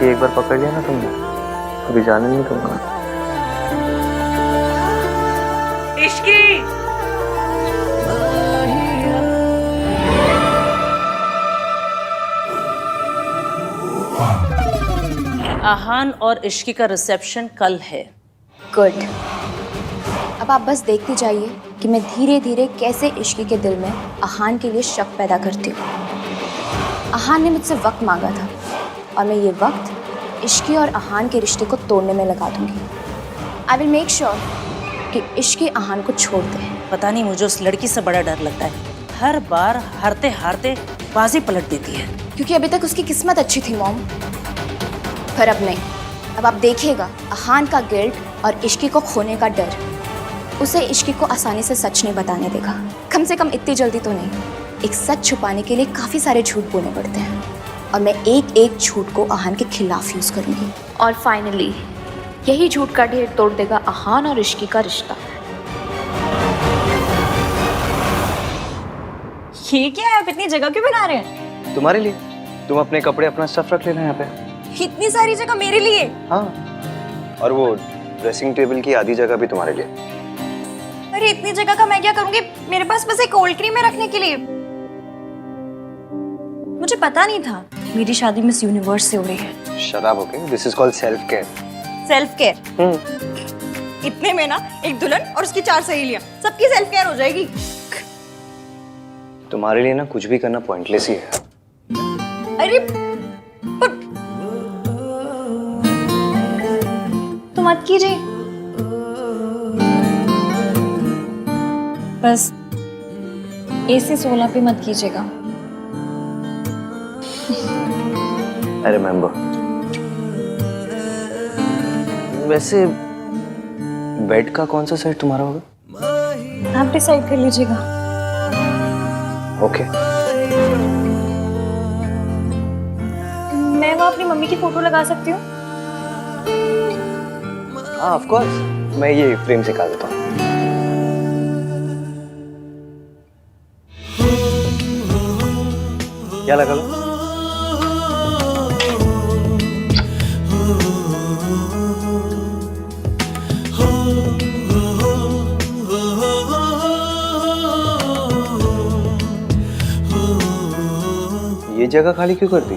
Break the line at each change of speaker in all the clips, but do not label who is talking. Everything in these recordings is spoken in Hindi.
एक बार पकड़ लिया ना तुमने, अभी जाने नहीं दूंगा।
इश्की आहान और इश्की का रिसेप्शन कल है।
गुड। अब आप बस देखते जाइए कि मैं धीरे धीरे कैसे इश्की के दिल में आहान के लिए शक पैदा करती हूँ। आहान ने मुझसे वक्त मांगा था और मैं ये वक्त इश्की और आहान के रिश्ते को तोड़ने में लगा दूंगी। आई विल मेक श्योर कि इश्की आहान को छोड़ दे।
पता नहीं मुझे उस लड़की से बड़ा डर लगता है, हर बार हारते हारते बाजी पलट देती है।
क्योंकि अभी तक उसकी किस्मत अच्छी थी मॉम, पर अब नहीं। अब आप देखिएगा आहान का गिल्ट और इश्की को खोने का डर उसे इश्की को आसानी से सच नहीं बताने देगा। कम से कम इतनी जल्दी तो नहीं। एक सच छुपाने के लिए काफ़ी सारे झूठ बोलने पड़ते हैं और मैं एक एक झूठ को आहान के खिलाफ यूज़ करूँगी। और फाइनली यही झूठ का ढेर तोड़ देगा आहान और इश्की का रिश्ता।
ये क्या है? आप इतनी जगह क्यों बना रहे हैं?
तुम्हारे लिए। तुम अपने कपड़े अपना स्टफ रख लेना यहाँ पे।
इतनी सारी जगह मेरे लिए?
हाँ, और वो ड्रेसिंग टेबल की आधी जगह भी तुम्हारे लिए।
अरे इतनी जगह का मैं क्या करूंगी? मेरे पास बस एक कोल्ड क्रीम है रखने के लिए। मुझे पता नहीं था मेरी शादी मिस यूनिवर्स से हो रही है।
शराब हो गई। This is called self care.
Self care? इतने में ना एक दुल्हन और उसकी 4 सहेलियां, सबकी सेल्फ केयर हो जाएगी।
तुम्हारे लिए ना कुछ भी करना पॉइंटलेस ही है।
अरे पर तो मत कीजिए, बस AC 16 पे मत कीजिएगा।
I remember. वैसे बेड का कौन सा साइड तुम्हारा होगा?
आप डिसाइड कर लीजिएगा।
ओके।
मैं वहाँ अपनी मम्मी की फोटो लगा सकती हूँ?
हाँ ऑफ कोर्स, मैं ये फ्रेम से निकाल देता हूँ। क्या लगा लो? ये जगह खाली क्यों कर दी?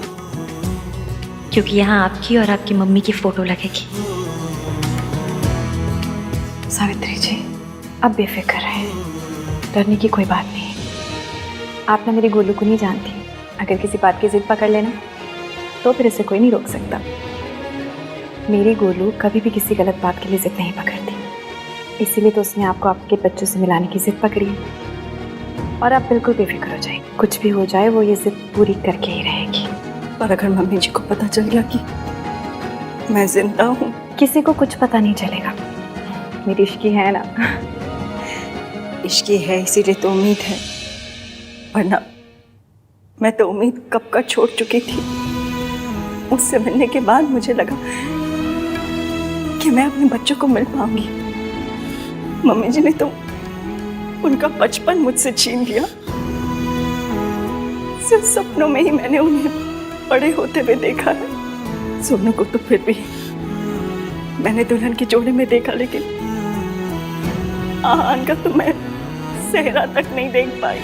क्योंकि यहाँ आपकी और आपकी मम्मी की फोटो लगेगी।
सावित्री जी, अब बेफिक्र रहे, डरने की कोई बात नहीं। आप ना मेरी गोलू को नहीं जानती। अगर किसी बात की जिद पकड़ लेना तो फिर इसे कोई नहीं रोक सकता। मेरी गोलू कभी भी किसी गलत बात के लिए जिद नहीं पकड़ती, इसीलिए तो उसने आपको आपके बच्चों से मिलाने की जिद पकड़ी है। और आप बिल्कुल बेफिक्र हो जाए, कुछ भी हो जाए वो ये जिद पूरी करके ही रहेगी।
पर अगर मम्मी जी को पता चल गया कि मैं जिंदा हूँ?
किसी को कुछ पता नहीं चलेगा। मेरी इश्की है ना।
इश्की है इसीलिए तो उम्मीद है, वरना मैं तो उम्मीद कब का छोड़ चुकी थी। उससे मिलने के बाद मुझे लगा कि मैं अपने बच्चों को मिल पाऊंगी। मम्मी जी ने तो उनका बचपन मुझसे छीन लिया। सिर्फ सपनों में ही मैंने उन्हें बड़े होते हुए देखा है। सोनू को तो फिर भी मैंने दुल्हन के जोड़े में देखा, लेकिन आहान का तो मैं सेहरा तक नहीं देख पाई।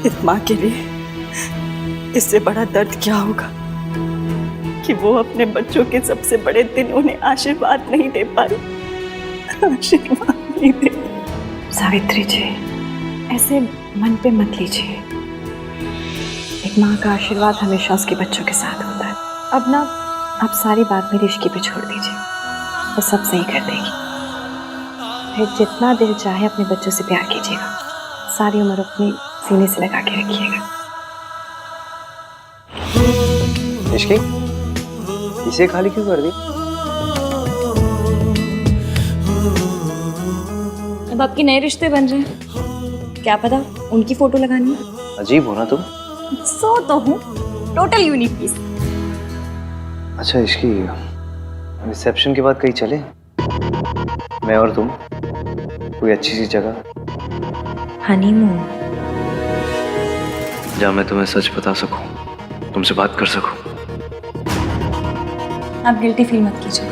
इस माँ के लिए इससे बड़ा दर्द क्या होगा कि वो अपने बच्चों के सबसे बड़े दिन उन्हें आशीर्वाद नहीं दे पाई। आशीर्वाद नहीं दे।
सावित्री जी, ऐसे मन पे मत लीजिए। एक माँ का आशीर्वाद हमेशा उसके बच्चों के साथ होता है। अब ना आप सारी बात मेरी इश्की पे छोड़ दीजिए, वो सब सही कर देगी। फिर जितना दिल चाहे अपने बच्चों से प्यार कीजिएगा, सारी उम्र अपनी सीने से लगा के रखिएगा।
इश्की, इसे खाली क्यों कर दी?
अब आपके नए रिश्ते बन रहे हैं, क्या पता उनकी फोटो लगानी है।
अजीब हो ना तुम।
सो तो हूँ, टोटल यूनिक पीस।
अच्छा इश्की, रिसेप्शन के बाद कहीं चले, मैं और तुम, कोई अच्छी सी जगह।
हनीमून?
जहाँ मैं तुम्हें सच बता सकूं। तुमसे बात कर सकूं।
आप गिल्टी फील मत कीजिए।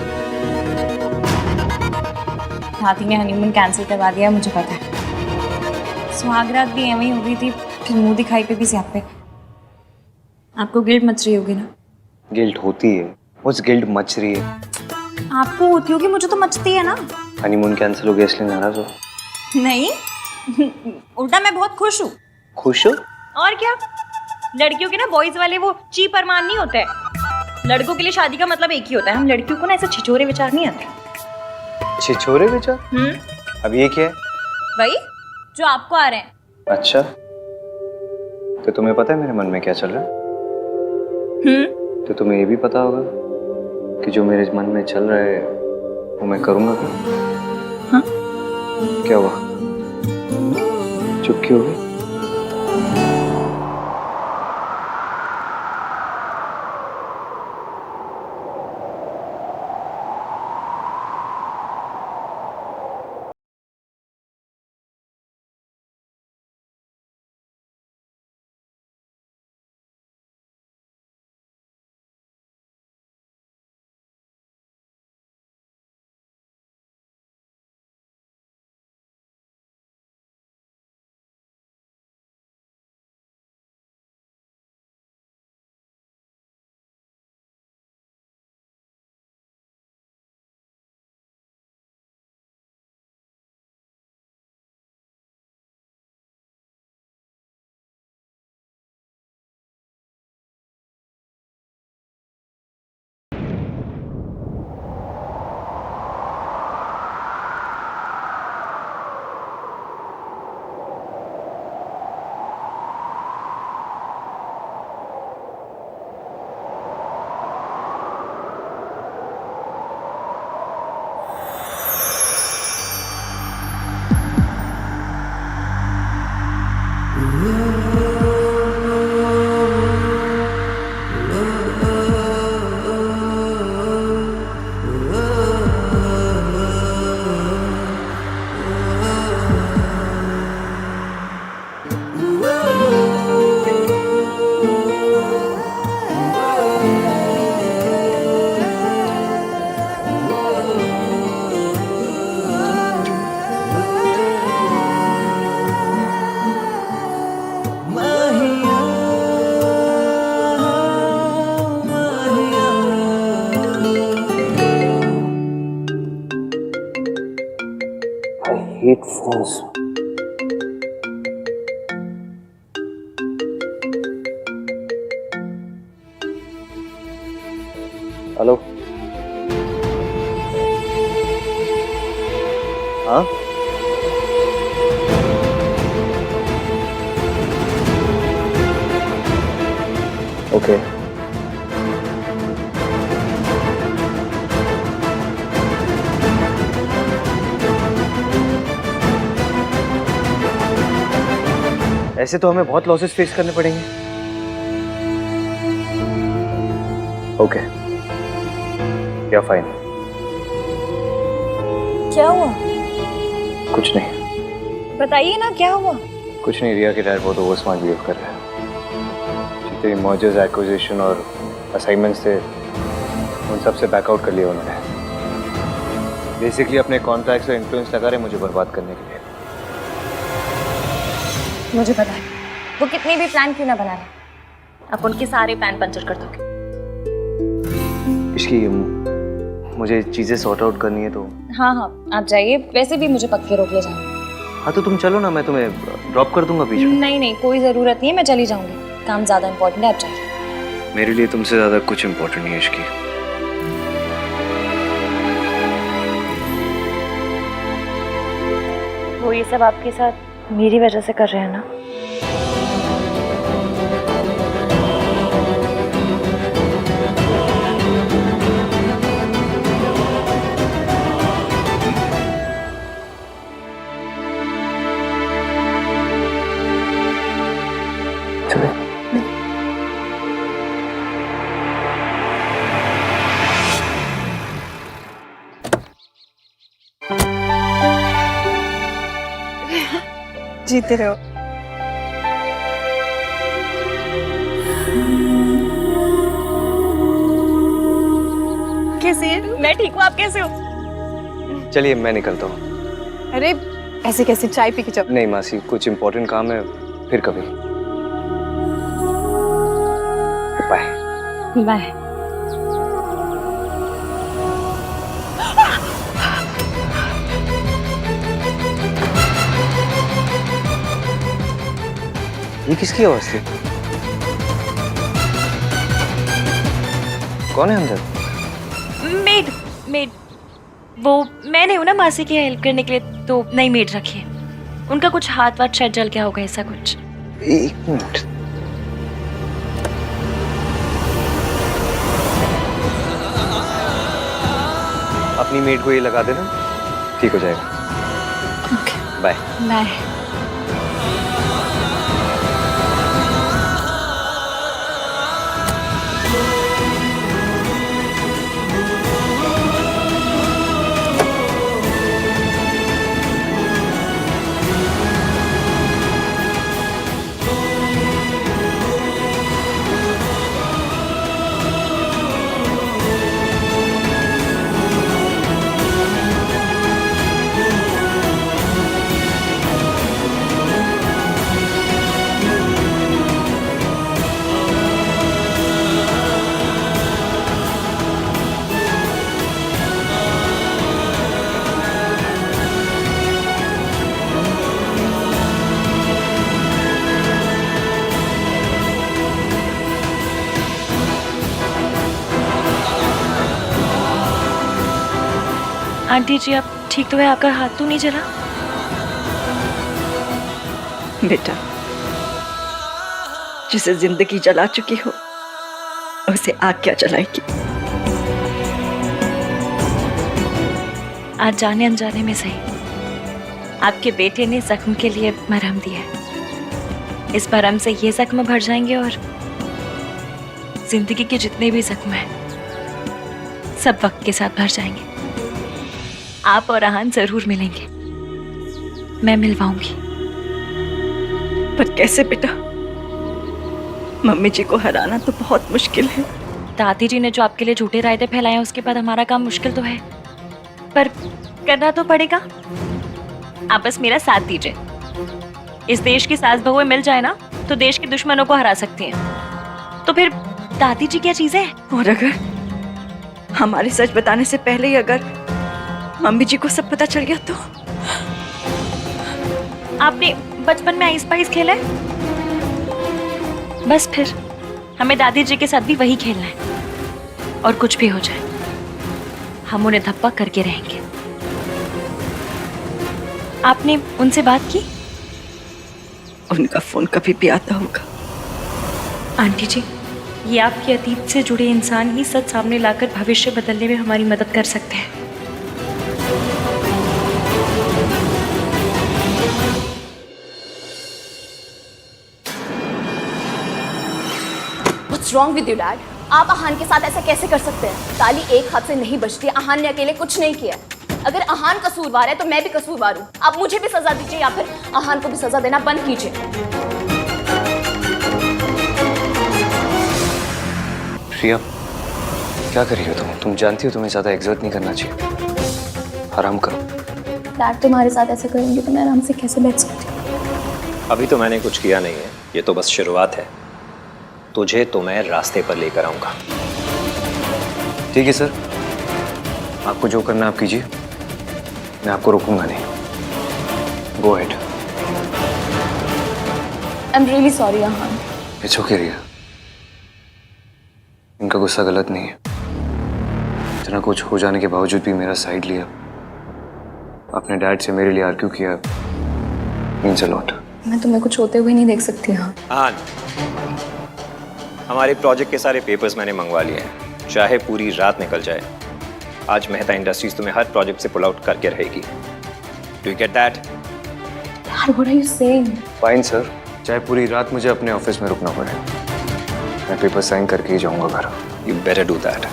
हाथी ने हनीमून कैंसिल करवा दिया, मुझे पता है। सुहागरात भी एवं ही हो गई थी, फिर मुंह दिखाई पे भी स्यापे। आपको गिल्ट मच रही होगी ना?
गिल्ट होती है, उस गिल्ट मच रही है।
आपको होती होगी, मुझे तो मचती है ना।
हनीमून कैंसिल हो गया इसलिए नाराज हो?
नहीं उल्टा मैं बहुत खुश हूँ।
खुश हो?
और क्या, लड़कियों के ना बॉयज वाले वो चीप अरमान नहीं होते हैं। लड़कों के लिए शादी का मतलब एक ही होता है। हम लड़कियों को ना ऐसे छिछोरे विचार नहीं आते।
छिछोरे विचार? अब ये क्या है?
वही जो आपको आ रहे हैं।
अच्छा, तो तुम्हें पता है मेरे मन में क्या चल रहा है? तो तुम्हें ये भी पता होगा कि जो मेरे मन में चल रहा है वो मैं करूंगा क्या?
हाँ?
क्या हुआ, चुप क्यों हो गई? I hate phones. हेलो, हाँ? ओके। ऐसे तो हमें बहुत लॉसेस फेस करने पड़ेंगे। ओके, या फाइन।
क्या हुआ?
कुछ नहीं।
बताइए ना क्या हुआ।
कुछ नहीं, रिया के डैड बहुत ओवर स्मार्ट बिहेव कर रहे हैं। जितने मर्जर्स, एक्विजिशन और असाइनमेंट्स थे उन सब से बैकआउट कर लिया उन्होंने। बेसिकली अपने कॉन्ट्रैक्ट्स और इन्फ्लुएंस लगा रहे मुझे बर्बाद करने के लिए।
मुझे पता है वो कितनी भी प्लान क्यों ना बना ले, आप उनके सारे प्लान पंचर कर दोगे।
इसकी मुझे चीजें सॉर्ट आउट करनी है तो।
हाँ हाँ आप जाइए, वैसे भी मुझे पक्के रोक ले जाना।
हाँ तो तुम चलो ना, मैं तुम्हें ड्रॉप कर दूंगा बीच में।
नहीं नहीं कोई ज़रूरत नहीं है, मैं चली जाऊंगी। काम ज़्यादा इंपॉर्टेंट है, आप जाइए।
मेरे लिए तुमसे ज्यादा कुछ इम्पोर्टेंट नहीं है इसकी।
वो ये सब आपके साथ मेरी वजह से कर रहे हैं ना?
जीते रहो।
कैसी है? मैं ठीक हूँ, आप कैसे हो?
चलिए मैं निकलता हूँ।
अरे ऐसे कैसे, चाय पी के जाओ।
नहीं मासी, कुछ इम्पोर्टेंट काम है, फिर कभी। बाय।
बाय।
ये किसकी आवाज थी? कौन है अंदर?
मेड मेड वो मैंने हूं ना मासी की हेल्प करने के लिए, तो नई मेड रखी है। उनका कुछ हाथ वाथ शायद जल गया होगा, ऐसा कुछ।
एक मिनट। अपनी मेड को ये लगा देना, ठीक हो जाएगा।
Okay
bye.
Bye.
Aunty ji आप ठीक तो है? आपका हाथ तो नहीं जला?
बेटा, जिसे जिंदगी जला चुकी हो उसे आग क्या जलाएगी?
आज जाने अनजाने में सही, आपके बेटे ने जख्म के लिए मरहम दिया है। इस मरहम से ये जख्म भर जाएंगे और जिंदगी के जितने भी जख्म हैं सब वक्त के साथ भर जाएंगे। आप और आहान जरूर मिलेंगे, मैं मिलवाऊंगी।
पर कैसे बेटा? मम्मी जी को हराना तो बहुत मुश्किल है।
दादी जी ने जो आपके लिए झूठे रायते फैलाए हैं, उसके बाद हमारा काम मुश्किल तो है, पर करना तो पड़ेगा। आप बस मेरा साथ दीजिए। इस देश की सास बहुएं मिल जाए ना तो देश के दुश्मनों को हरा सकती हैं। तो फिर दादी जी क्या चीजें हैं?
और अगर हमारे सच बताने से पहले ही अगर मम्मी जी को सब पता चल गया तो?
आपने बचपन में आइस पाइस खेला है? बस फिर हमें दादी जी के साथ भी वही खेलना है। और कुछ भी हो जाए हम उन्हें धप्पा करके रहेंगे। आपने उनसे बात की?
उनका फोन कभी भी आता होगा।
आंटी जी, ये आपके अतीत से जुड़े इंसान ही सच सामने लाकर भविष्य बदलने में हमारी मदद कर सकते हैं।
What's wrong with you, Dad? आप आहान के साथ ऐसा कैसे कर सकते हैं? ताली एक हाथ से नहीं बजती। आहान ने अकेले कुछ नहीं किया। अगर आहान कसूरवार है तो मैं भी कसूरवार हूँ। आप मुझे भी सजा दीजिए या फिर आहान को भी सजा देना बंद कीजिए।
प्रिया, क्या कर रही हो तुम? तुम जानती हो तुम्हें ज्यादा एग्जर्ट नहीं करना चाहिए। आराम करो।
डैड तुम्हारे साथ ऐसे करेंगे तो मैं आराम से कैसे बैठ सकती हूँ?
अभी तो मैंने कुछ किया नहीं है, ये तो बस शुरुआत है। तुझे तो मैं रास्ते पर लेकर आऊंगा।
ठीक है सर, आपको जो करना आप कीजिए, मैं आपको रोकूंगा नहीं। Go ahead.
I am really sorry Aahan.
It's okay Riya, इनका गुस्सा गलत नहीं है। इतना कुछ हो जाने के बावजूद भी मेरा साइड लिया, अपने डैड से मेरे लिए आर्ग्यू किया, मीन्स अ लॉट।
मैं तुम्हें कुछ होते हुए नहीं देख सकती।
हाँ, हमारे प्रोजेक्ट के सारे पेपर्स मैंने मंगवा लिए हैं, चाहे पूरी रात निकल जाए। आज मेहता इंडस्ट्रीज तुम्हें हर प्रोजेक्ट से पुल आउट करके रहेगी। Do you get that?
Dad, what are you saying?
Fine sir, चाहे पूरी रात मुझे अपने ऑफिस में रुकना पड़े, मैं पेपर साइन करके ही जाऊंगा घर।
You better do that.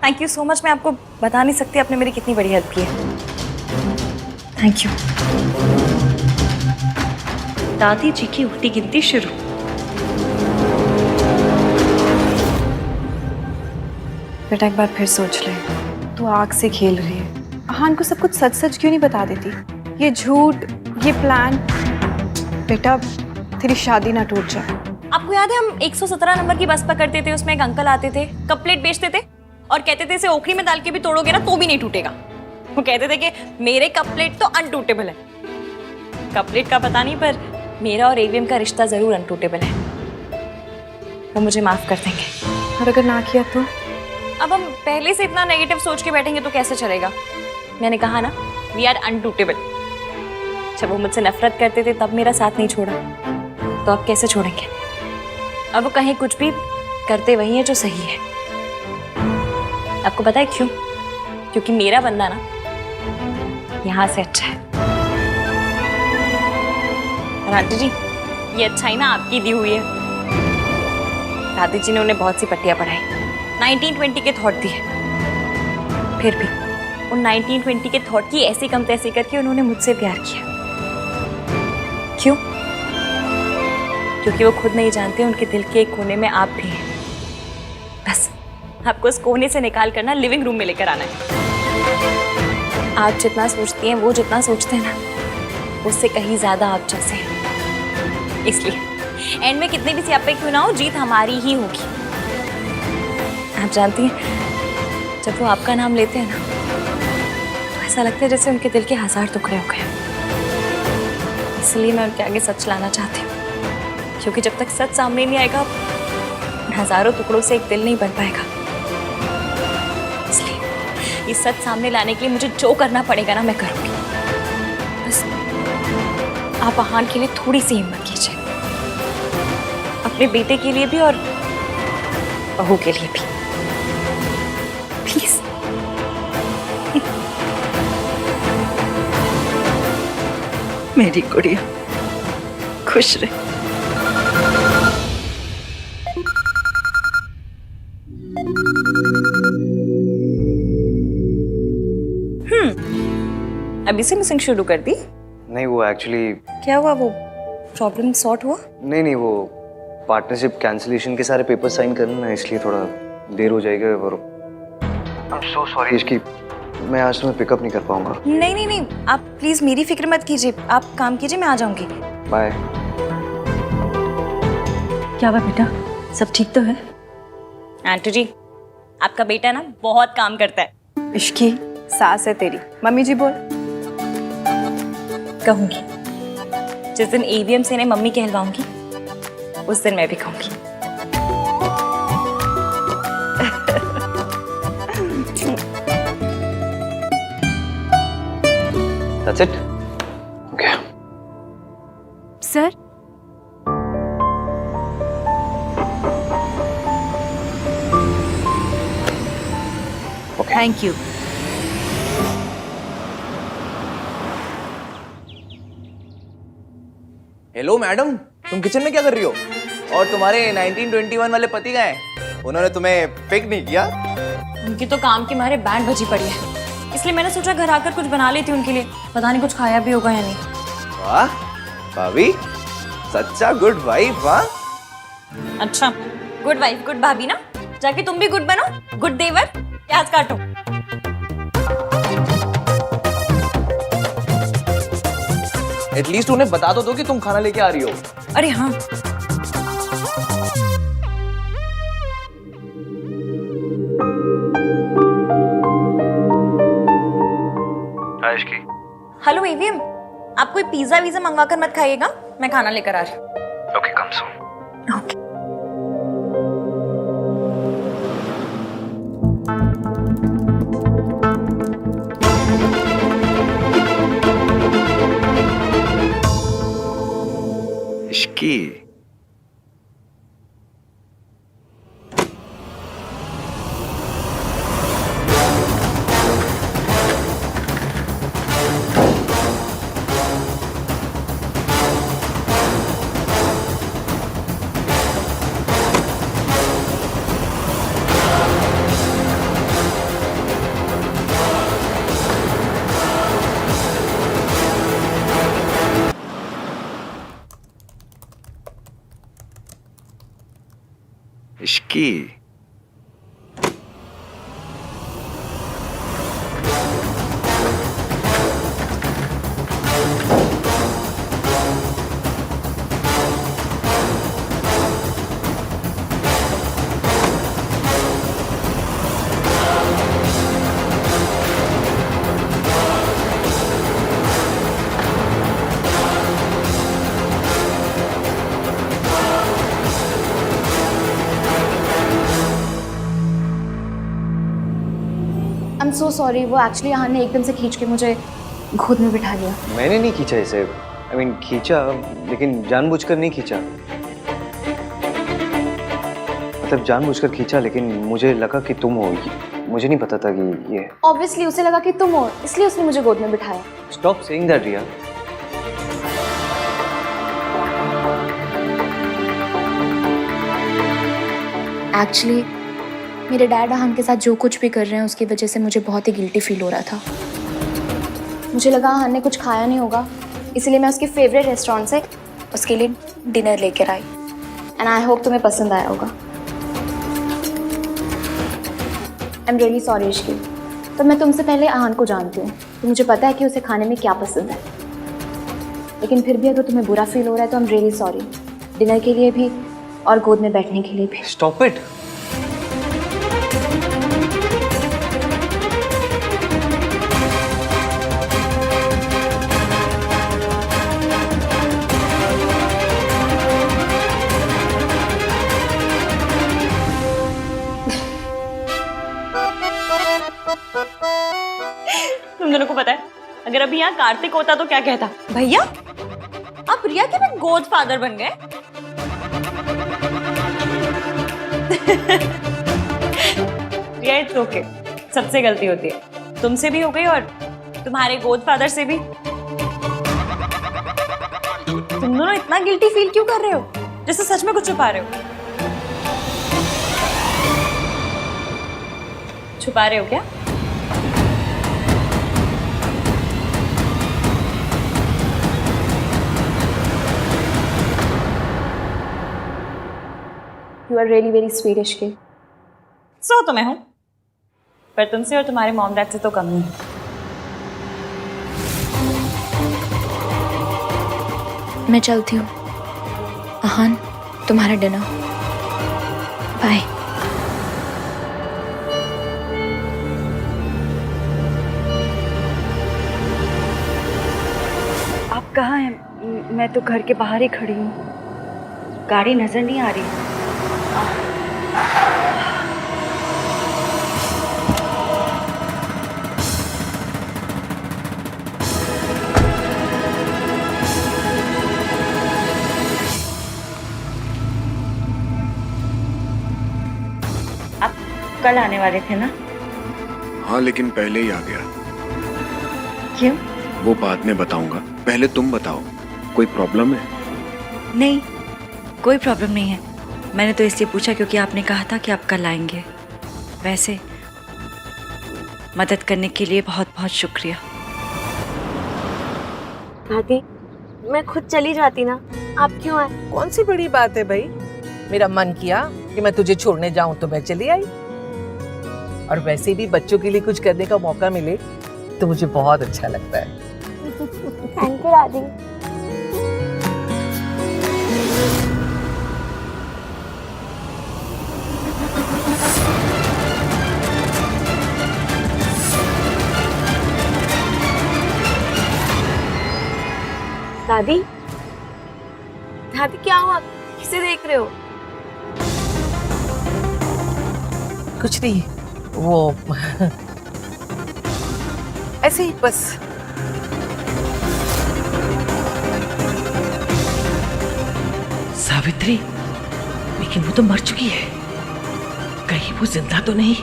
Thank you so much. मैं आपको बता नहीं सकती आपने मेरी कितनी बड़ी हेल्प की है।
Thank you. दादी जी की उल्टी गिनती शुरू।
बेटा एक बार फिर सोच ले, तू आग से खेल रही है। अहान को सब कुछ सच सच क्यों नहीं बता देती? ये झूठ, ये प्लान। बेटा तेरी शादी ना टूट जाए।
आपको याद है हम 117 नंबर की बस पकड़ते थे, उसमें एक अंकल आते थे, कप प्लेट बेचते थे और कहते थे इसे ओखली में डाल के भी तोड़ोगे ना तो भी नहीं टूटेगा। वो कहते थे कि मेरे कप प्लेट तो अनटूटेबल है। कप प्लेट का पता नहीं, पर मेरा और एवीएम का रिश्ता जरूर अनटूटेबल है। वो मुझे माफ कर देंगे।
और अगर ना किया तो?
अब हम पहले से इतना नेगेटिव सोच के बैठेंगे तो कैसे चलेगा? मैंने कहा ना, वी आर अनटूटेबल। जब वो मुझसे नफरत करते थे तब मेरा साथ नहीं छोड़ा, तो अब कैसे छोड़ेंगे? अब वो कहीं कुछ भी करते वही है जो सही है। आपको पता है क्यों? क्योंकि मेरा बंदा ना यहाँ से अच्छा है। और आंटी जी, ये अच्छाई ना आपकी दी हुई है। दादी जी ने उन्हें बहुत सी पट्टियां पढ़ाई, 1920 के थॉट दिए। फिर भी उन 1920 के थॉट की ऐसी कम तैसी करके उन्होंने मुझसे प्यार किया। क्यों? क्योंकि वो खुद नहीं जानते उनके दिल के एक कोने में आप भी हैं। बस आपको उस कोने से निकाल कर ना लिविंग रूम में लेकर आना है। आप जितना सोचती हैं, वो जितना सोचते हैं ना, उससे कहीं ज्यादा आप जैसे हैं। इसलिए एंड में कितने भी सियापे क्यों ना हो, जीत हमारी ही होगी। आप जानती हैं, जब वो आपका नाम लेते हैं ना, तो ऐसा लगता है जैसे उनके दिल के 1000 टुकड़े हो गए। इसलिए मैं उनके आगे सच लाना चाहती हूँ, क्योंकि जब तक सच सामने नहीं आएगा, हजारों टुकड़ों से एक दिल नहीं बन पाएगा। इसलिए ये सच सामने लाने के लिए मुझे जो करना पड़ेगा ना, मैं करूँगी। बस आप अहान के लिए थोड़ी सी हिम्मत कीजिए, अपने बेटे के लिए भी और बहू के लिए भी। प्लीज।
मेरी गुड़िया खुश रहे।
अभी से मिसिंग शुरू कर दी?
नहीं, वो एक्चुअली
क्या हुआ? वो प्रॉब्लम सॉर्ट हुआ?
नहीं, वो पार्टनरशिप कैंसिलेशन के सारे पेपर साइन करना है, इसलिए थोड़ा देर हो जाएगा। और आई एम सो सॉरी इसकी, मैं आज तुम्हें पिकअप नहीं कर पाऊंगा।
नहीं, आप प्लीज मेरी फिक्र मत कीजिए। आप काम कीजिए, मैं आ जाऊंगी।
बाय।
क्या हुआ बेटा, सब ठीक तो है?
आंटी जी, आपका बेटा ना बहुत काम करता है।
इश्की सास है तेरी। मम्मी जी बोल।
कहूंगी, जिस दिन एवीएम से इन्हें मम्मी कहलवाऊंगी, उस दिन मैं भी कहूंगी।
That's it? Okay.
Sir
thank you.
Hello madam, तुम किचन में क्या कर रही हो? और तुम्हारे 1921 वाले पति गए, उन्होंने तुम्हें पिक नहीं किया?
उनकी तो काम के मारे बैंड बजी पड़ी है, इसलिए मैंने सोचा घर आकर कुछ बना लेती उनके लिए। पता नहीं कुछ खाया भी होगा या नहीं।
वाह भाभी, सच्चा गुड वाइफ। वाह,
अच्छा, गुड वाइफ गुड भाभी ना, जाके तुम भी गुड बनो। गुड देवर, प्याज काटो।
एटलीस्ट उन्हें बता तो दो कि तुम खाना लेके आ रही हो।
अरे हाँ, हेलो एवीएम, आप कोई पिज्जा वीजा मंगवा कर मत खाइएगा, मैं खाना लेकर आ रही हूँ।
Okay, come soon.
Okay.
Ishki,
Vicky,
I am so sorry, वो एक्चुअली यहाँ ने एकदम से खींच के मुझे गोद में बिठा लिया।
मैंने नहीं खींचा इसे, आई मीन खींचा, लेकिन जानबूझकर नहीं खींचा। मतलब जानबूझकर खींचा, लेकिन मुझे लगा कि तुम हो, मुझे नहीं पता था कि ये।
ऑब्वियसली उसे लगा कि तुम हो, इसलिए उसने मुझे गोद में बिठाया।
Stop saying that Riya.
Actually मेरे डैड अहान के साथ जो कुछ भी कर रहे हैं उसकी वजह से मुझे बहुत ही गिल्टी फील हो रहा था। मुझे लगा अहान ने कुछ खाया नहीं होगा, इसलिए मैं उसके फेवरेट रेस्टोरेंट से उसके लिए डिनर लेकर आई। एंड आई होप तुम्हें पसंद आया होगा। आई एम रियली सॉरी इश्की, तो मैं तुमसे पहले अहान को जानती हूँ, तो मुझे पता है कि उसे खाने में क्या पसंद है। लेकिन फिर भी अगर तुम्हें बुरा फील हो रहा है तो आई एम रियली सॉरी, डिनर के लिए भी और गोद में बैठने के लिए भी।
Stop it.
तुम दोनों को पता है, अगर अभी यहाँ कार्तिक होता तो क्या कहता?
भैया आप रिया के भी गोद फादर बन गए।
रिया इट्स ओके, सबसे गलती होती है, तुमसे भी हो गई और तुम्हारे गोद फादर से भी।
तुम दोनों इतना गिल्टी फील क्यों कर रहे हो,
जैसे सच में कुछ छुपा रहे हो। छुपा रहे हो क्या?
You are really very sweet Ishqi.
सो तो मैं हूं, पर तुमसे और तुम्हारे मॉम डैड से तो कम नहीं।
मैं चलती हूँ। अहान, तुम्हारा डिनर। बाय।
आप कहाँ हैं? मैं तो घर के बाहर ही खड़ी हूँ, गाड़ी नजर नहीं आ रही।
आप कल आने वाले थे ना?
हाँ लेकिन पहले ही आ गया।
क्यों?
वो बाद में बताऊंगा, पहले तुम बताओ, कोई प्रॉब्लम है?
नहीं, कोई प्रॉब्लम नहीं है। मैंने तो इसलिए पूछा क्योंकि आपने कहा था कि आप कल आएंगे। वैसे मदद करने के लिए बहुत बहुत शुक्रिया।
दादी, मैं खुद चली जाती ना, आप क्यों आए?
कौन सी बड़ी बात है भाई, मेरा मन किया कि मैं तुझे छोड़ने जाऊं तो मैं चली आई। और वैसे भी बच्चों के लिए कुछ करने का मौका मिले तो मुझे बहुत अच्छा लगता है।
थैंक यू दादी। दादी, दादी क्या हुआ? किसे देख रहे हो?
कुछ नहीं, वो ऐसे ही बस।
सावित्री, लेकिन वो तो मर चुकी है, कहीं वो जिंदा तो नहीं?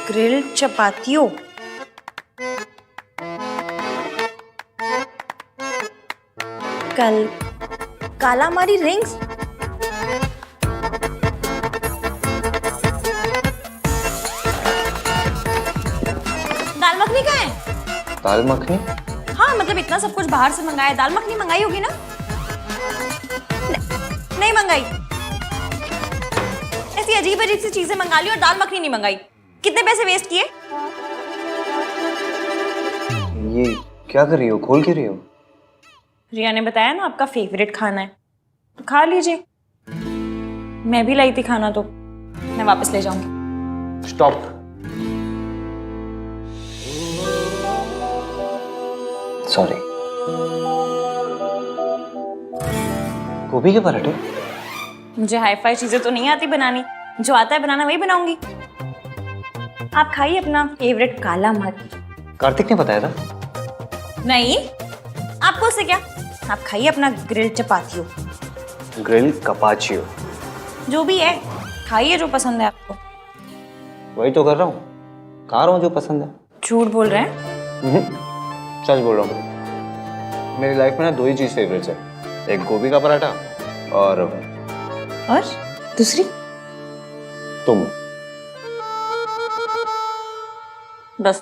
ग्रिल्ड चपातियों,
कालामारी रिंग्स,
दाल मखनी कहाँ है?
दाल मखनी?
जब इतना सब कुछ बाहर से मंगाया, दाल मखनी मंगाई होगी ना? नहीं मंगाई। ऐसी अजीब अजीब सी चीजें मंगा ली और दाल मखनी नहीं मंगाई। कितने पैसे वेस्ट किए?
ये क्या कर रही हो? खोल के रही हो?
रिया ने बताया ना आपका फेवरेट खाना है, तो खा लीजिए। मैं भी लाई थी खाना, तो मैं वापस ले जाऊंगी।
स्टॉप। सॉरी। गोभी के पराठे?
मुझे हाई फाई चीजें तो नहीं आती बनानी, जो आता है बनाना वही बनाऊंगी। आप खाइए अपना फेवरेट काला मर्च।
कार्तिक ने बताया था।
नहीं, आपको उससे क्या? आप खाइए अपना ग्रिल चपातियो,
ग्रिल कपाचियो,
जो भी है खाइए, जो पसंद है आपको।
वही तो कर रहा हूँ, खा रहा हूँ जो पसंद है।
झूठ बोल रहे हैं?
सच बोल रहा हूँ। मेरी लाइफ में ना 2 ही चीज फेवरेट्स है, एक गोभी का पराठा और
दूसरी
तुम।
बस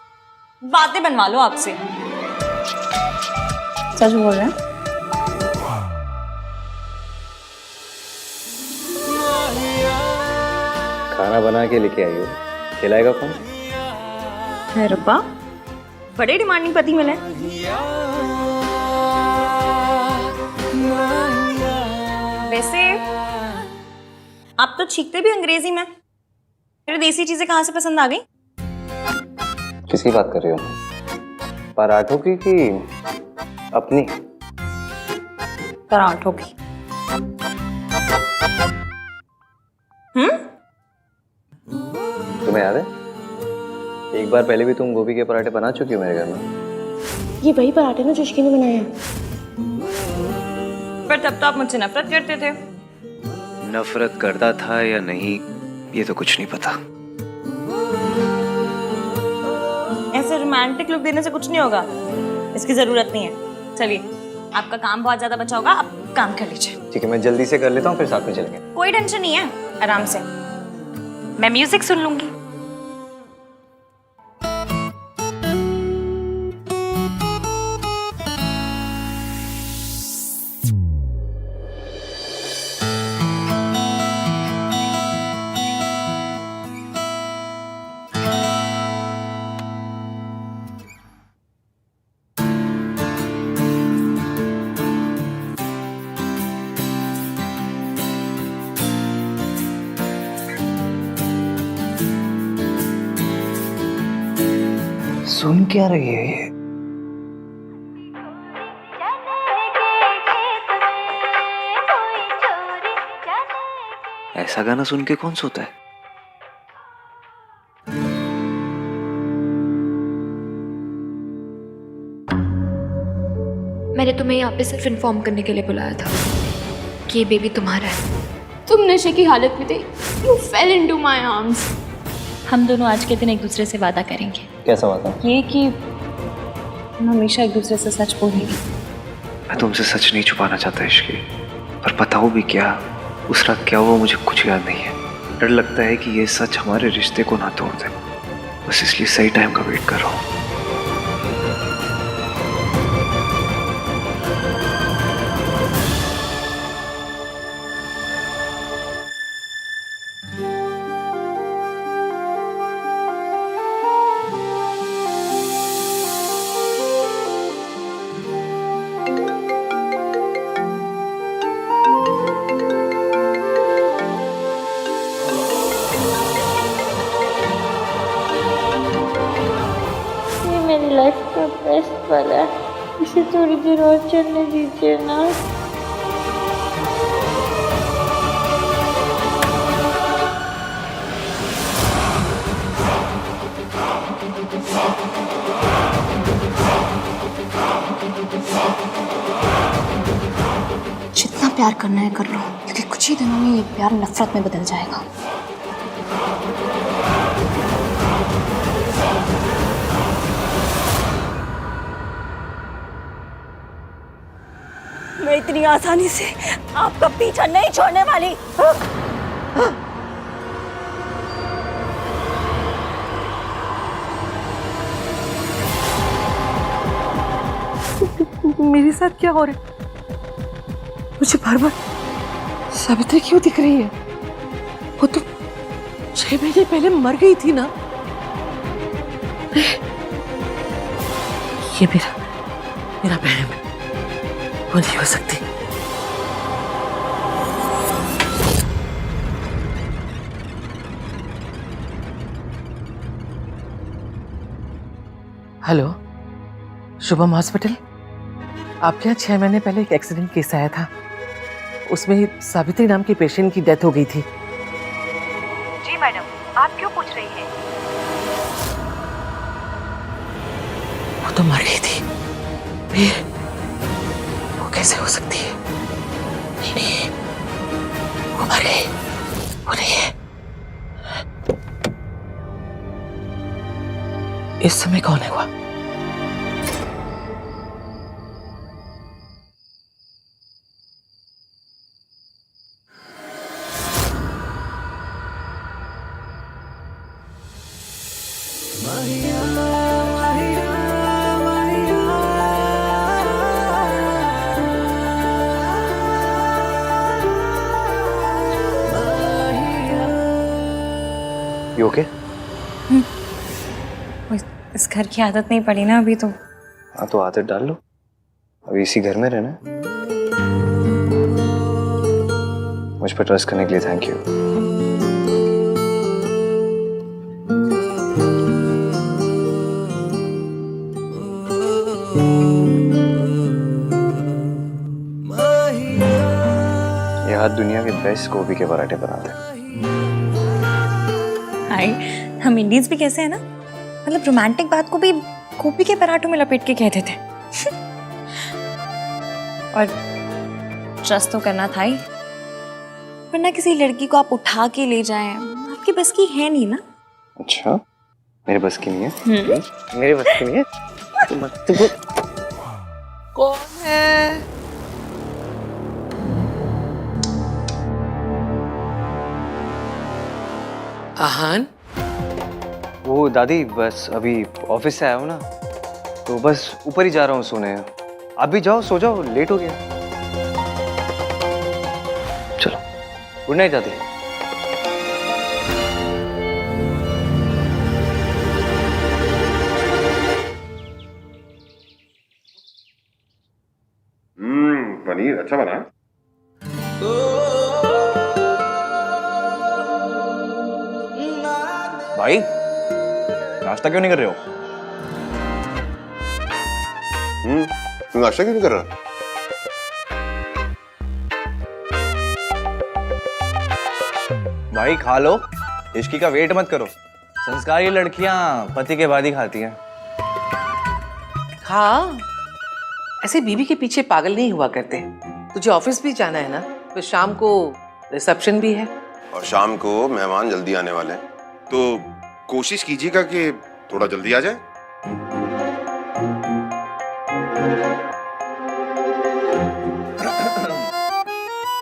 बातें बनवा लो आपसे। सच बोल रहे हैं?
खाना बना के लेके आई हो, खिलाएगा कौन?
है रब्बा, बड़े डिमांडिंग पति मिले। वैसे आप तो छींकते भी अंग्रेजी में, फिर देसी चीजें कहाँ से पसंद आ गई?
किसकी बात कर रही हो? पराठों की कि अपनी?
पराठों की।
तुम्हें याद है एक बार पहले भी तुम गोभी के पराठे बना चुकी हो मेरे घर में?
ये वही पराठे ना जो इश्की ने बनाए हैं।
पर तब तो आप मुझसे नफरत करते थे।
नफरत करता था या नहीं ये तो कुछ नहीं पता।
ऐसे रोमांटिक लुक देने से कुछ नहीं होगा, इसकी जरूरत नहीं है। चलिए, आपका काम बहुत ज्यादा बचा होगा, आप काम कर लीजिए।
ठीक है, मैं जल्दी से कर लेता हूँ, फिर साथ में चलेंगे।
कोई टेंशन नहीं है, आराम से। मैं म्यूजिक सुन लूंगी।
सुन क्या रही है ये?
ऐसा गाना सुन के कौन सोता है?
मैंने तुम्हें यहाँ पे सिर्फ इन्फॉर्म करने के लिए बुलाया था कि ये बेबी तुम्हारा है।
तुम नशे की हालत में थे। You fail into my arms.
हम दोनों आज के दिन एक दूसरे से वादा करेंगे।
कैसा वादा?
ये कि हम हमेशा एक दूसरे से सच बोलेंगे।
मैं तुमसे सच नहीं छुपाना चाहता इश्की, पर बताऊं भी क्या, उस रात क्या हुआ मुझे कुछ याद नहीं है। डर लगता है कि ये सच हमारे रिश्ते को ना तोड़ दे, बस इसलिए सही टाइम का वेट कर रहा हूँ।
मेरी लाइफ का बेस्ट पल है, इसे थोड़ी देर और चलने दीजिए ना।
जितना प्यार करना है कर लो, क्योंकि कुछ ही दिनों में ये प्यार नफरत में बदल जाएगा।
मैं इतनी आसानी से आपका पीछा नहीं छोड़ने वाली।
मेरे साथ क्या हो रहा है? मुझे बार बार सावित्री क्यों दिख रही है? वो तो 6 महीने पहले मर गई थी ना। ये मेरा बहन है, वो नहीं हो सकती। Hello, Shubham hospital. आपके यहाँ 6 महीने पहले एक एक्सीडेंट केस आया था, उसमें सावित्री नाम के पेशेंट की डेथ हो गई थी।
जी मैडम, आप क्यों पूछ रही हैं?
वो तो मर गई थी। वो कैसे हो सकती है? नहीं, वो मर गई, वो नहीं है। इस समय कौन है वो?
You okay?
इस घर की आदत नहीं पड़ी ना अभी तो।
हाँ तो आदत डाल लो, अभी इसी घर में रहना। मुझ पर ट्रस्ट करने के लिए थैंक यू। ये हाथ दुनिया के बेस्ट गोभी के पराठे बनाते हैं।
हाय, हम इंडियंस भी कैसे है ना, मतलब रोमांटिक बात को भी गोभी के पराठों में लपेट के कहते थे। और ट्रस्ट तो करना था ही, वरना किसी लड़की को आप उठा के ले जाएं, आपकी बस की है नहीं ना।
अच्छा, मेरे बस की नहीं है? मेरे बस की नहीं है? तुमको
कौन है? आहान?
वो दादी, बस अभी ऑफिस से आया हूँ ना, तो बस ऊपर ही जा रहा हूँ सोने। आप भी जाओ, सो जाओ, लेट हो गया। चलो, गुड नाइट दादी।
पनीर अच्छा बना।
भाई, नाश्ता क्यों नहीं कर रहे हो?
तू नाश्ता क्यों नहीं कर रहा?
भाई खा लो, इश्की का वेट मत करो। संस्कारी लड़कियां पति के बाद ही खाती हैं।
हाँ, ऐसे बीवी के पीछे पागल नहीं हुआ करते। तुझे ऑफिस भी जाना है ना, तो शाम को रिसेप्शन भी है।
और शाम को मेहमान जल्दी आने वाले हैं, तो कोशिश कीजिएगा कि थोड़ा जल्दी आ जाए।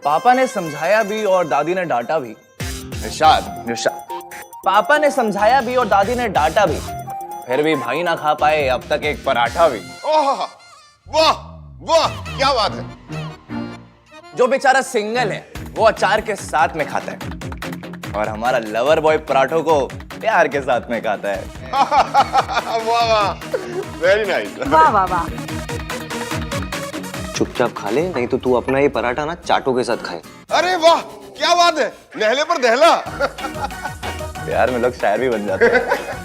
पापा ने समझाया भी और दादी ने डांटा भी। निशाद, पापा ने समझाया भी और दादी ने डांटा भी, फिर भी भाई ना खा पाए अब तक एक पराठा भी।
ओह, वाह वाह, क्या बात है।
जो बेचारा सिंगल है वो अचार के साथ में खाता है, और हमारा लवर बॉय पराठों को प्यार के साथ में खाता है।
वाह वाह, वेरी नाइस।
वाह वाह वाह।
चुपचाप खा ले, नहीं तो तू अपना ये पराठा ना चाटों के साथ खाए।
अरे वाह, क्या बात है, नहले पर दहला।
प्यार में लोग शायर भी बन जाते हैं।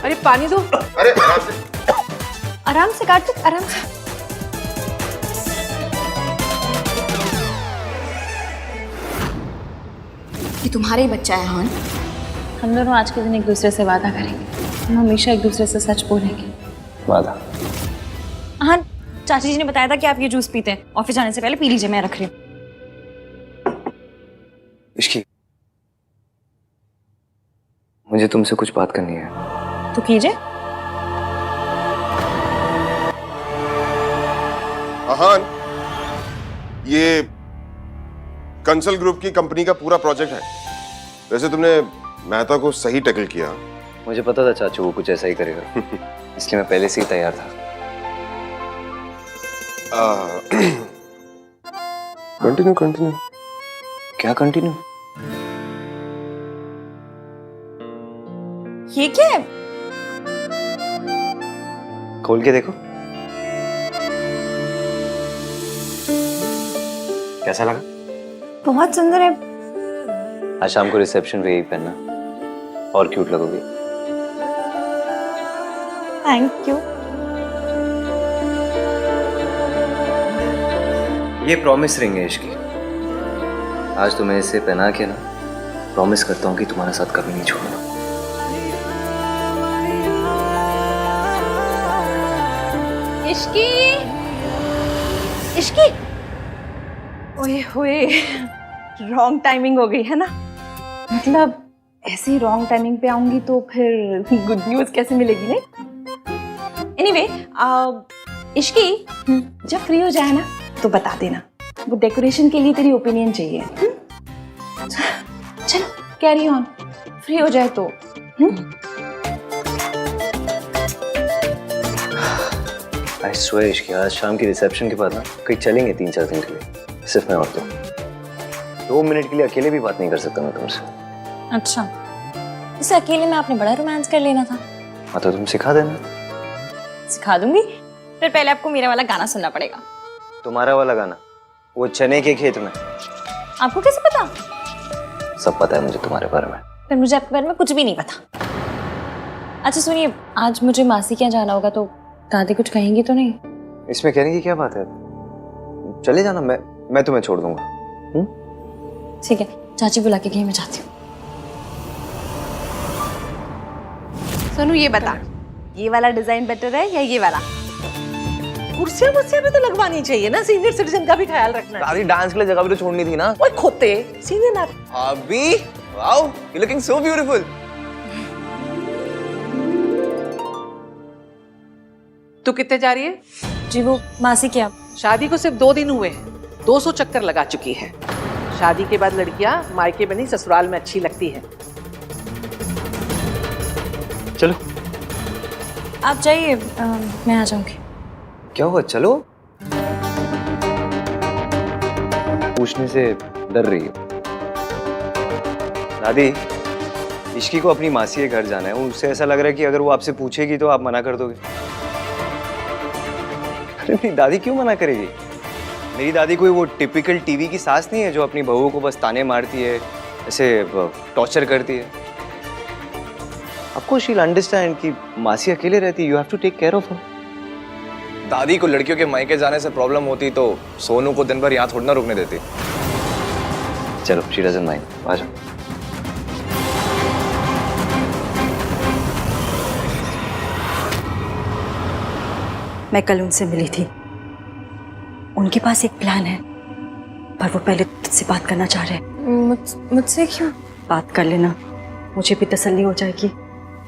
अरे पानी दो।
अरे
आराम से काट दो, आराम से।
ये तुम्हारा ही बच्चा है हान।
हम दोनों आज के दिन एक दूसरे से वादा करेंगे, हम हमेशा एक दूसरे से सच बोलेंगे।
वादा।
हाँ, चाची जी ने बताया था कि आप ये जूस पीते हैं। ऑफिस जाने से पहले पी लीजिए, मैं रख रही हूँ।
इश्की, मुझे तुमसे कुछ बात करनी है।
तो कीजिए।
आहान, ये कंसल ग्रुप की कंपनी का पूरा प्रोजेक्ट है। वैसे तुमने मेहता को सही टैकल किया।
मुझे पता था चाचू वो कुछ ऐसा ही करेगा, इसलिए मैं पहले से ही तैयार था।
Continue continue.
क्या कंटिन्यू?
ये क्या है?
खोल के देखो। कैसा लगा?
बहुत सुंदर है।
आज शाम को रिसेप्शन पे यही पहनना, और क्यूट लगोगी।
Thank you.
ये प्रॉमिस रिंग है इश्की। आज तुम्हें इसे पहना के ना प्रॉमिस करता हूँ कि तुम्हारा साथ कभी नहीं छोड़ूंगा।
इश्की, इश्की, ओए होए, रॉन्ग टाइमिंग हो गई है ना। मतलब ऐसी रॉन्ग टाइमिंग पे आऊंगी तो फिर गुड न्यूज कैसे मिलेगी नहीं? एनीवे, इश्की, जब फ्री हो जाए ना तो बता देना। वो डेकोरेशन के लिए तेरी ओपिनियन चाहिए। चलो कैरी ऑन, फ्री हो जाए तो।
आई स्वेयर इश्की, आज शाम की रिसेप्शन के बाद ना कहीं चलेंगे 3-4 दिन के लिए, सिर्फ मैं और तुम। 2 मिनट के लिए अकेले भी बात नहीं कर सकता मैं तुमसे।
अच्छा, इसे अकेले में आपने बड़ा रोमांस कर लेना था।
हाँ तो तुम सिखा देना।
सिखा दूंगी, फिर पहले आपको मेरा वाला गाना सुनना पड़ेगा।
तुम्हारा वाला गाना? वो चने के खेत में।
आपको कैसे पता?
सब पता है मुझे तुम्हारे बारे में।
फिर मुझे आपके बारे में कुछ भी नहीं पता। अच्छा सुनिए, आज मुझे मासी के यहाँ जाना होगा तो दादी कुछ कहेंगी तो नहीं?
इसमें कहने की क्या बात है, चले जाना, मैं तुम्हें छोड़ दूंगा।
ठीक है, चाची बुला के गई, मैं जाती हूँ।
सोनू ये बता, ये वाला डिजाइन बेटर है या ये वाला?
कुर्सियां भी तो लगवानी चाहिए ना, सीनियर सिटीजन का भी ख्याल रखना है।
दादी डांस के लिए जगह भी तो छोड़नी थी ना।
ओए खोते, सीनियर ना।
अभी wow, you looking so beautiful.
तू कितने जा रही है?
जी वो मासी के यहाँ।
शादी को सिर्फ 2 दिन हुए हैं, 200 चक्कर लगा चुकी है। शादी के बाद लड़कियां मायके में नहीं ससुराल में अच्छी लगती है।
चलो
आप जाइए, मैं आ जाऊंगी।
क्या हुआ, चलो। पूछने से डर रही है दादी। इश्की को अपनी मासी के घर जाना है, उससे ऐसा लग रहा है कि अगर वो आपसे पूछेगी तो आप मना कर दोगे। अरे मेरी दादी क्यों मना करेगी? मेरी दादी कोई वो टिपिकल टीवी की सास नहीं है जो अपनी बहू को बस ताने मारती है, ऐसे टॉर्चर करती है। आपको शी विल अंडरस्टैंड कि मासी अकेले रहती है, you have to take care of her.
दादी को लड़कियों के मायके जाने से प्रॉब्लम होती तो सोनू को दिन भर यहाँ थोड़ा ना रुकने देती।
चलो, शी डजंट माइंड, आ जाओ।
मैं कल उनसे मिली थी, उनके पास एक प्लान है, पर वो पहले तुझसे बात करना चाह रहे हैं।
मुझसे क्यों?
बात कर लेना, मुझे भी तसल्ली हो जाएगी।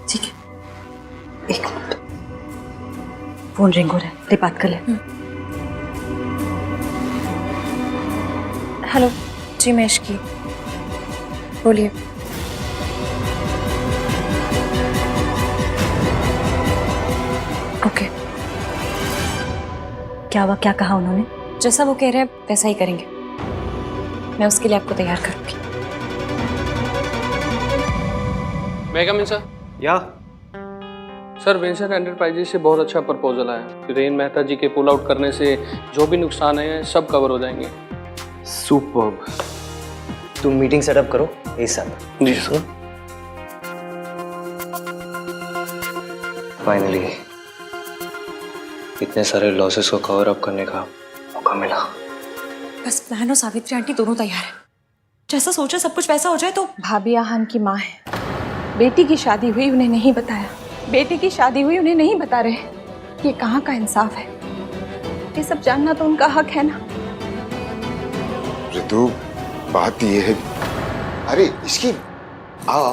ठीक है, एक मिनट, फोन रिंग हो रहा है, ले बात कर ले।
हेलो जी, मैं इश्की, बोलिए।
ओके, क्या हुआ, क्या कहा उन्होंने?
जैसा वो कह रहे हैं वैसा ही करेंगे। मैं उसके लिए आपको तैयार करूंगी।
मैं कम इन सर?
या
सर, वेंचर एंटरप्राइजेस से बहुत अच्छा प्रपोजल आया। रेन मेहता जी के पुल आउट करने से जो भी नुकसान है सब कवर हो जाएंगे।
सुपर्ब। तुम मीटिंग सेटअप करो ASAP।
जी सर।
फाइनली इतने सारे लॉसेस को कवर अप करने का मौका मिला।
बस बहन और सावित्री आंटी दोनों तैयार है। जैसा सोचा सब कुछ वैसा हो जाए तो।
भाभी आहान की माँ है, बेटी की शादी हुई उन्हें नहीं बताया, बेटी की शादी हुई उन्हें नहीं बता रहे।
ये कहाँ का इंसाफ है? ये सब जानना तो उनका हक है ना।
ऋतु, बात ये है, अरे इसकी आ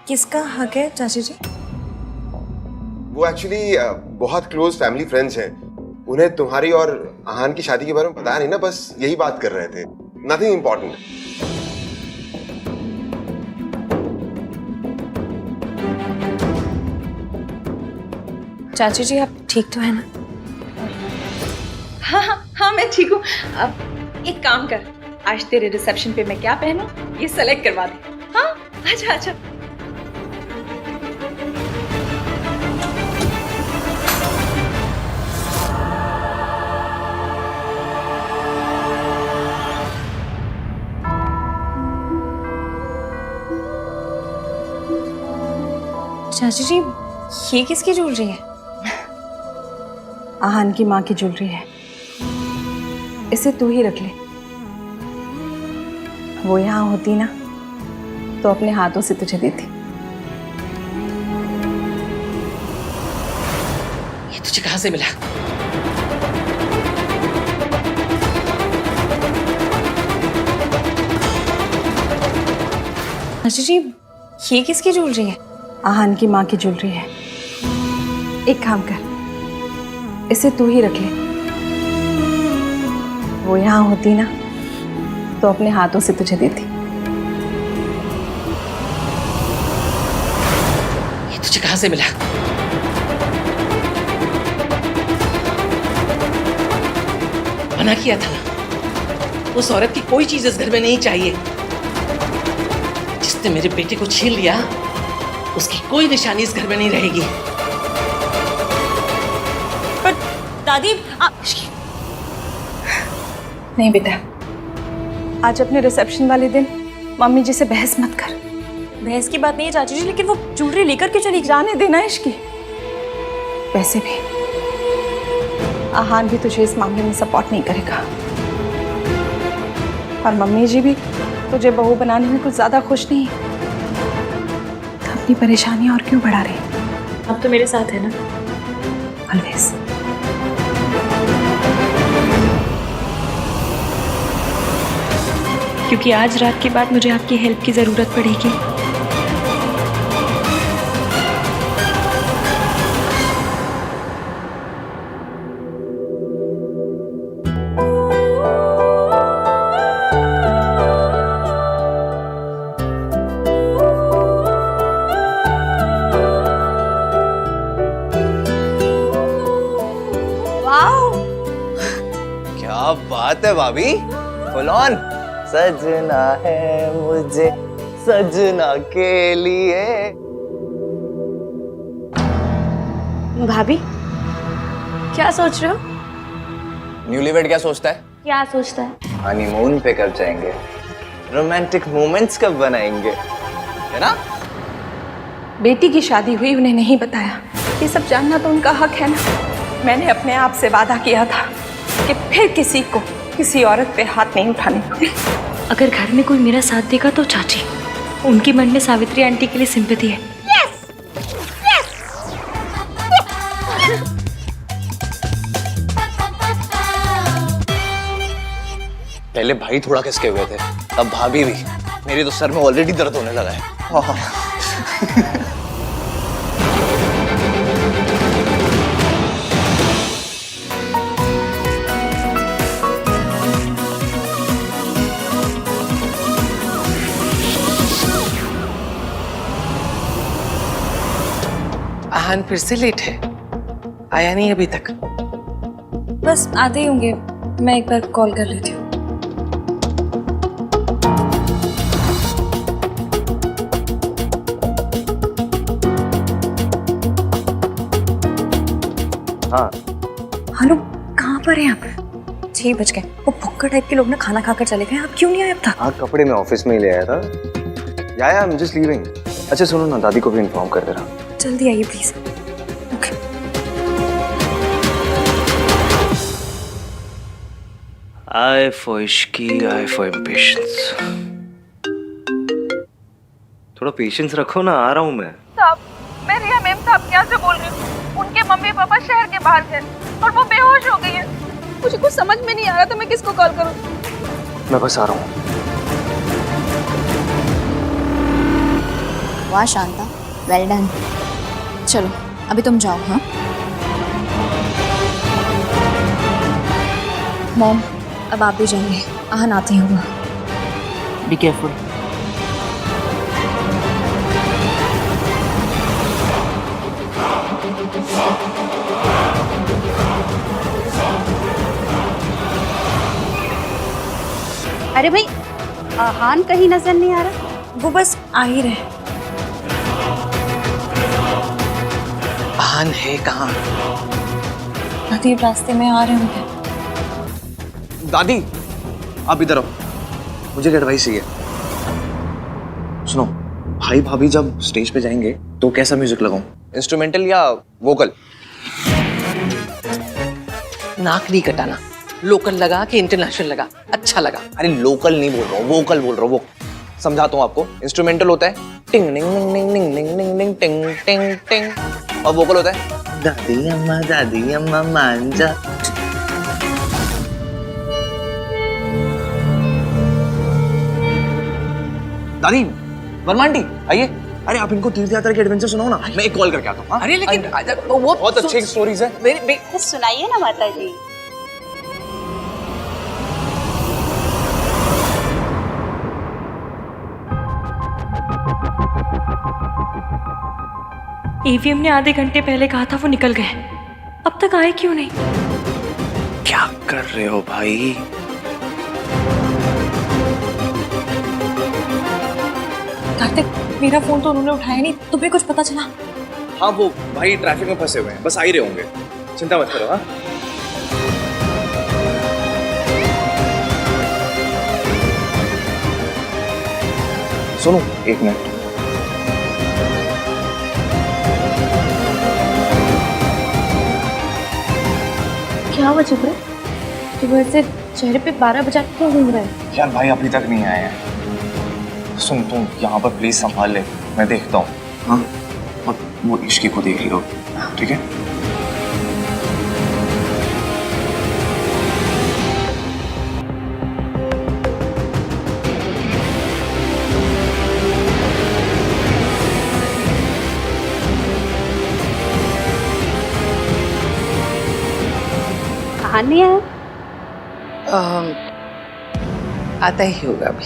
किसका हक है चाची जी?
वो एक्चुअली बहुत क्लोज फैमिली फ्रेंड्स हैं। उन्हें तुम्हारी और आहान की शादी के बारे में पता नहीं ना, बस यही बात कर रहे थे। Nothing important.
चाची जी आप ठीक तो है ना?
हाँ हाँ हाँ मैं ठीक हूँ। अब एक काम कर, आज तेरे रिसेप्शन पे मैं क्या पहनूं ये सेलेक्ट करवा दे। हाँ अच्छा अच्छा।
चाची जी ये किसकी ज्वेलरी है?
आहान की माँ की ज्वेलरी है, इसे तू ही रख ले। वो यहाँ होती ना तो अपने हाथों से तुझे देती।
ये तुझे कहाँ से मिला?
चाची जी ये किसकी ज्वेलरी है?
आहान की माँ की ज्वेलरी है। एक काम कर, इसे तू ही रख ले। वो यहाँ होती ना तो अपने हाथों से तुझे देती।
ये तुझे कहाँ से मिला? मना किया था ना, उस औरत की कोई चीज इस घर में नहीं चाहिए। जिसने मेरे बेटे को छीन लिया उसकी कोई निशानी इस घर में नहीं रहेगी।
पर दादी आप...
नहीं बेटा, आज अपने रिसेप्शन वाले दिन मम्मी जी से बहस मत कर।
बहस की बात नहीं है चाची जी, लेकिन वो ज्वेलरी लेकर क्यों चली?
जाने देना इसकी। वैसे भी आहान भी तुझे इस मामले में सपोर्ट नहीं करेगा, और मम्मी जी भी तुझे बहू बनाने में कुछ ज्यादा खुश नहीं है। तो अपनी परेशानी और क्यों बढ़ा रही?
अब तो मेरे साथ है ना
ऑलवेज।
क्योंकि आज रात के बाद मुझे आपकी हेल्प की जरूरत पड़ेगी।
क्या बात है भाभी, फुल ऑन। सजना है मुझे सजना के लिए।
भाभी क्या सोच रहे हो?
न्यूलीवेड क्या सोचता है?
क्या सोचता है?
हनीमून पे कब जाएंगे, रोमांटिक मोमेंट्स कब बनाएंगे, है ना?
बेटी की शादी हुई, उन्हें नहीं बताया। ये सब जानना तो उनका हक है ना। मैंने अपने आप से वादा किया था कि फिर किसी को किसी औरत पे हाथ नहीं उठाने का।
अगर घर में कोई मेरा साथ देगा तो चाची, उनके मन में सावित्री आंटी के लिए सिंपैथी है।
पहले भाई थोड़ा खिसके हुए थे, अब भाभी भी। मेरे तो सर में ऑलरेडी दर्द होने लगा है।
आहान फिर से लेट है, आया नहीं अभी तक।
बस आते ही होंगे, मैं एक बार कॉल कर लेती हूँ।
हाँ
हेलो, कहाँ पर हैं आप?
6 बज गए।
वो भुक्कड़ टाइप के लोग ना खाना खाकर चले गए, आप क्यों नहीं आए अब तक?
हाँ, कपड़े मैं ऑफिस में ही ले आया था। या आई एम जस्ट लीविंग। अच्छा सुनो ना, दादी को भी इन्फॉर्म कर दे रहा।
जल्दी आइए please. Okay.
I for Ishki, I for impatience. थोड़ा पेशेंस रखो ना, आ रहा हूं मैं।
साहब, मैं रिया मैम साहब के यहाँ से
करके बाहर गए और वो बेहोश हो गई है। मुझे कुछ समझ में नहीं आ रहा था मैं किसको कॉल करूं।
मैं बस आ रहा हूँ।
वाह शांता, वेल डन। चलो अभी तुम जाओ। हाँ मॉम, अब आप भी जाइए, आहन आती होगा।
Be careful.
अरे भाई, आहान कहीं नजर नहीं आ रहा।
वो बस आ ही रहे।
आहान है कहाँ?
दादी रास्ते में आ रहे होंगे।
दादी आप इधर आओ, मुझे एक एडवाइस चाहिए। सुनो, भाई भाभी जब स्टेज पे जाएंगे तो कैसा म्यूजिक लगाऊं? इंस्ट्रूमेंटल या वोकल?
नाक नहीं कटाना, लोकल लगा कि इंटरनेशनल लगा, अच्छा लगा।
अरे लोकल नहीं बोल रहा हूँ, वोकल बोल रहा हूँ। वो समझाता हूँ आपको। इंस्ट्रूमेंटल होता है टिंग टिंग टिंग टिंग टिंग टिंग टिंग टिंग टिंग टिंग, और वोकल होता है दादी अम्मा मांझा। दादी, वर्मा आंटी आइए। अरे आप इनको तीर्थ यात्रा के एडवेंचर सुनाओ ना, मैं एक कॉल करके आता हूँ।
अरे लेकिन वो
बहुत अच्छी स्टोरीज है।
तो सुनाइए ना माता जी।
ईवीएम ने आधे घंटे पहले कहा था वो निकल गए, अब तक आए क्यों नहीं?
क्या कर रहे हो भाई?
कार्तिक, मेरा फोन तो उन्होंने उठाया नहीं, तुम्हें कुछ पता चला?
हाँ वो भाई ट्रैफिक में फंसे हुए हैं, बस आ ही रहे होंगे, चिंता मत करो। हाँ सुनो एक मिनट।
क्या हुआ चुप रहे? सुबह से चेहरे पे 12 बजा क्यों घूम रहे हैं?
यार भाई अभी तक नहीं आए हैं। सुन तुम यहाँ पर प्लीज संभाल ले, मैं देखता हूँ। हाँ और वो इश्की को देख लो, ठीक है?
आहान नहीं आया?
आता ही होगा अभी।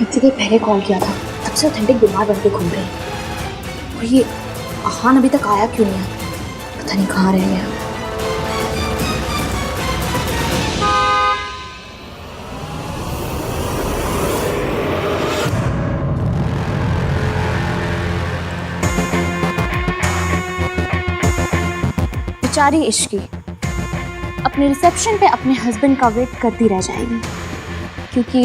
इतनी देर पहले कॉल किया था, तब से ऑथेंटिक बीमार बन के घूम रहे हैं। और ये आहान अभी तक आया क्यों नहीं है? पता नहीं कहाँ रह गया। बेचारी इश्की अपने रिसेप्शन पे अपने हस्बैंड का वेट करती रह जाएगी, क्योंकि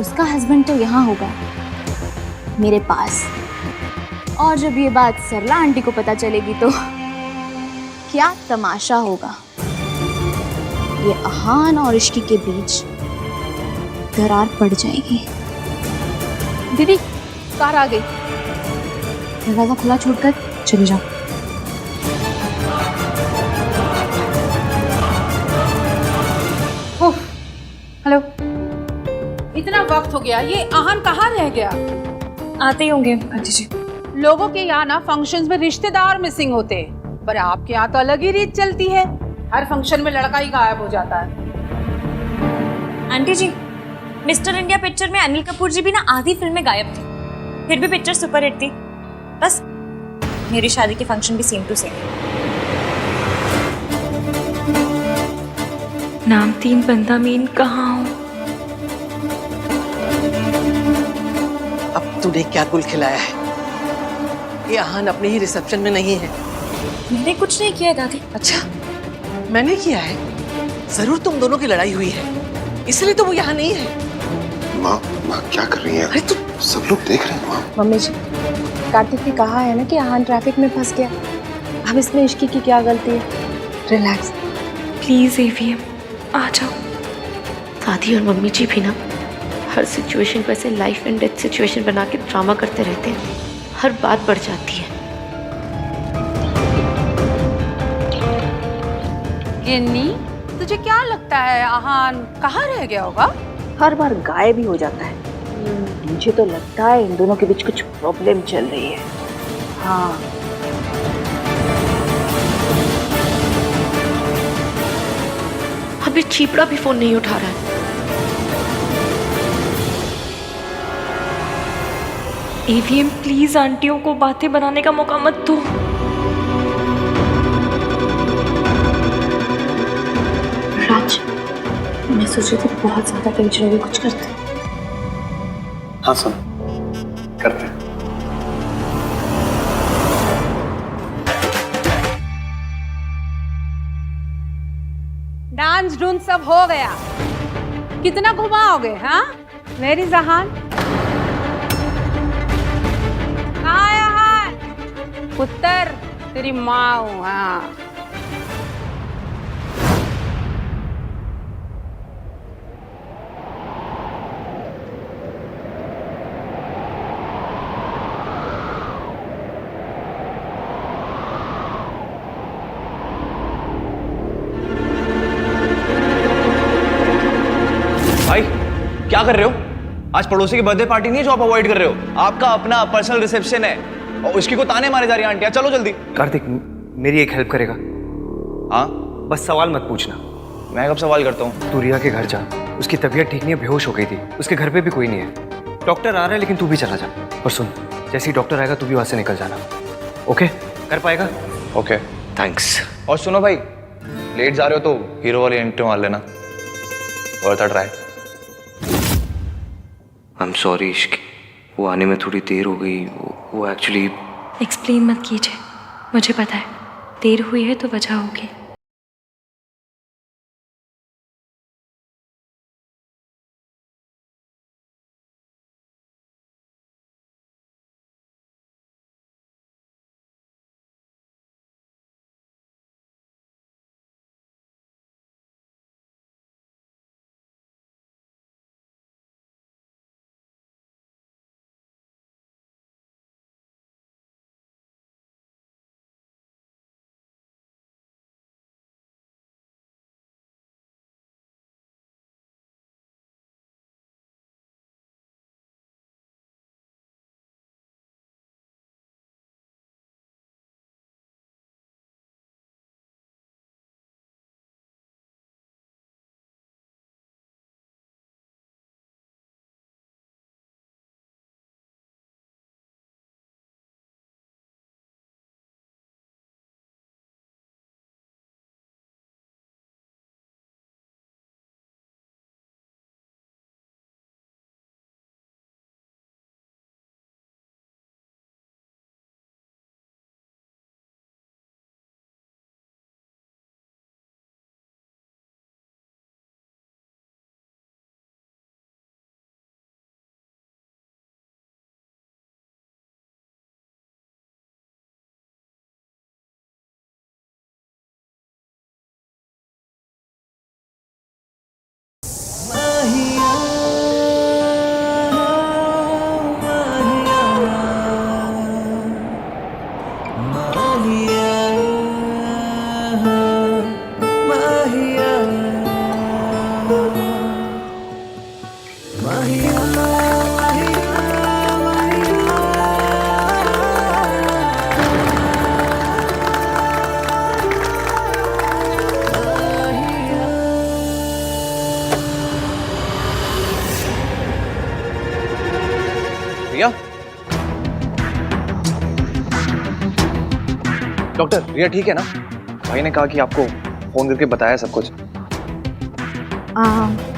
उसका हस्बैंड तो यहाँ होगा मेरे पास। और जब ये बात सरला आंटी को पता चलेगी तो क्या तमाशा होगा। ये आहान और इश्की के बीच दरार पड़ जाएगी। दीदी कार आ गई, दरवाजा खुला छोड़कर चली जाओ।
हेलो, इतना वक्त हो गया, ये आहान कहाँ रह गया?
आते ही होंगे आंटी जी।
लोगों के यहाँ ना फंक्शंस में रिश्तेदार मिसिंग होते हैं, पर आपके यहाँ तो अलग ही रीत चलती है। हर फंक्शन में लड़का ही गायब हो जाता है।
आंटी जी, मिस्टर इंडिया पिक्चर में अनिल कपूर जी भी ना आधी फिल्म में गायब थे, फिर भी पिक्चर सुपरहिट थी। बस मेरी शादी के फंक्शन भी सेम टू सेम।
नाम 3 बंदा मीन कहाँ हो?
अब तूने क्या गुल खिलाया है? ये आहान अपने ही रिसेप्शन में नहीं है।
मैंने कुछ नहीं किया दादी।
अच्छा, मैंने किया है? जरूर तुम दोनों की लड़ाई हुई है, इसलिए तो वो यहाँ नहीं है।
माँ क्या कर रही है?
अरे तू
सब लोग देख रहे हैं माँ।
मम्मी जी
कार्तिक ने कहा है ना कि आहान ट्रैफिक में फंस गया। अब इसमें इश्की की क्या गलती है? रिलैक्स।
प्लीज एवीएम आ जाओ।
दादी और मम्मी जी भी ना हर सिचुएशन को ऐसे लाइफ एंड डेथ सिचुएशन बना के ड्रामा करते रहते हैं। हर बात बढ़ जाती है।
गिन्नी, तुझे क्या लगता है आहान कहाँ रह गया होगा?
हर बार गायब ही हो जाता है। मुझे तो लगता है इन दोनों के बीच कुछ प्रॉब्लम चल रही है। हाँ,
अभी चीपड़ा भी फोन नहीं उठा रहा है।
एवीएम प्लीज आंटियों को बातें बनाने का मौका मत दो।
राज, मैं सोच रही थी बहुत ज्यादा टेंशन है, कुछ करते।
हाँ सुन, करते हैं।
डांस ढूंढ सब हो गया। कितना घुमाओगे? हाँ मेरी जहान, कहाँ है आहान? पुत्र तेरी माँ हूँ। हाँ
भाई क्या कर रहे हो? आज पड़ोसी की बर्थडे पार्टी नहीं है जो आप अवॉइड कर रहे हो। आपका अपना पर्सनल रिसेप्शन है और उसकी को ताने मारे जा रही है आंटियां। चलो जल्दी।
कार्तिक, मेरी एक हेल्प करेगा?
हाँ
बस सवाल मत पूछना।
मैं कब सवाल करता हूँ?
तू रिया के घर जा, उसकी तबीयत ठीक नहीं है, बेहोश हो गई थी। उसके घर पे भी कोई नहीं है। डॉक्टर आ रहा है लेकिन तू भी चला जा। और सुन, जैसे ही डॉक्टर आएगा तू भी वहां से निकल जाना। ओके? कर पाएगा?
Okay
thanks.
और सुनो भाई, लेट जा रहे हो तो हीरो वाली एंट्री मार लेना। Worth a try.
I am sorry इश्क, वो आने में थोड़ी देर हो गई। वो एक्चुअली
एक्सप्लेन मत कीजिए, मुझे पता है देर हुई है तो वजह होगी।
रिया, डॉक्टर रिया ठीक है ना? भाई ने कहा कि आपको फोन करके बताया सब कुछ।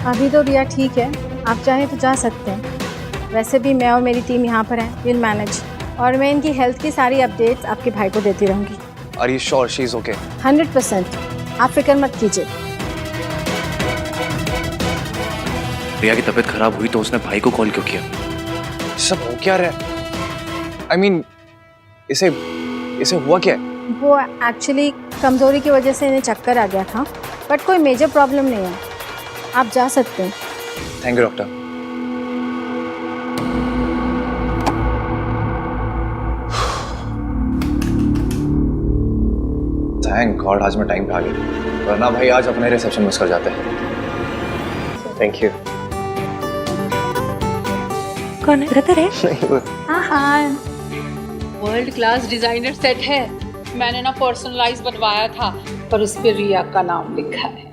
अभी तो रिया ठीक है, आप चाहें तो जा सकते हैं। वैसे भी मैं और मेरी टीम यहाँ पर है, विल मैनेज। और मैं इनकी हेल्थ की सारी अपडेट्स आपके भाई को देती रहूँगी।
Are you sure she is okay?
100%, आप फिक्र मत कीजिए।
रिया की तबीयत खराब हुई तो उसने भाई को कॉल क्यों किया?
सब हो क्या रहा है? I mean, इसे इसे हुआ क्या है?
वो एक्चुअली कमज़ोरी की वजह से इन्हें चक्कर आ गया था, बट कोई मेजर प्रॉब्लम नहीं है, आप जा सकते हैं।
Thank you doctor. Thank God आज मैं टाइम पे आ गया, वरना भाई आज अपने रिसेप्शन मिस कर जाते हैं।
Thank you.
कौन है? रतर है?
नहीं वो
हाँ, वर्ल्ड क्लास डिजाइनर सेट है। मैंने ना पर्सनलाइज बनवाया था, पर उस पे रिया का नाम लिखा है।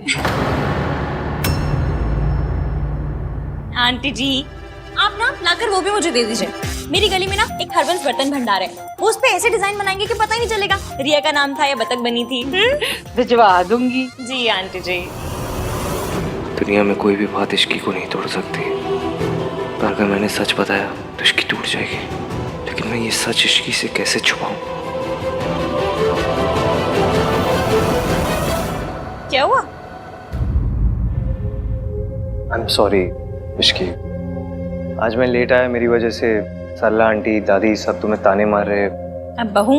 आंटी जी, आप ना लाकर वो भी मुझे दे दीजिए। मेरी गली में ना एक हरबंस बर्तन भंडार है, वो उस पे ऐसे डिजाइन बनाएंगे कि पता ही नहीं चलेगा रिया का नाम था या बतख बनी थी।
भिजवा दूंगी।
जी आंटी जी।
दुनिया में कोई भी बात इश्की को नहीं तोड़ सकती, पर अगर मैंने सच बताया तो इश्की टूट जाएगी। लेकिन मैं ये सच इश्की से कैसे छुपाऊं?
क्या हुआ?
आई एम सॉरी इश्की, आज मैं लेट आया, मेरी वजह से सरला आंटी दादी सब तुम्हें ताने मार रहे।
अब बहू,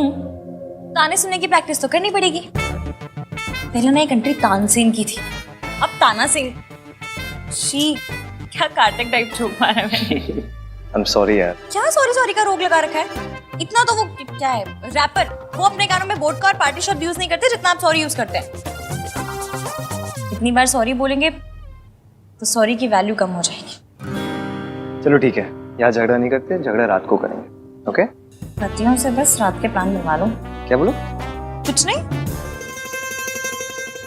ताने सुनने की प्रैक्टिस तो करनी पड़ेगी। पहले ना एक एंट्री तानसेन की थी, अब ताना सिंह। शी, क्या कार्तिक टाइप जोक मारा है मैंने।
आई एम सॉरी यार।
क्या सॉरी सॉरी का रोग लगा रखा है? इतना तो वो क्या है रैपर, वो अपने गानों में वोडका और पार्टी शब्द यूज नहीं करते जितना आप सॉरी यूज करते हैं। इतनी बार सॉरी बोलेंगे तो सॉरी की वैल्यू कम हो जाएगी।
चलो ठीक है, यहाँ झगड़ा नहीं करते, झगड़ा रात को करेंगे। ओके?
पतियों से बस रात के प्लान बनवा लो।
क्या बोलो?
कुछ नहीं।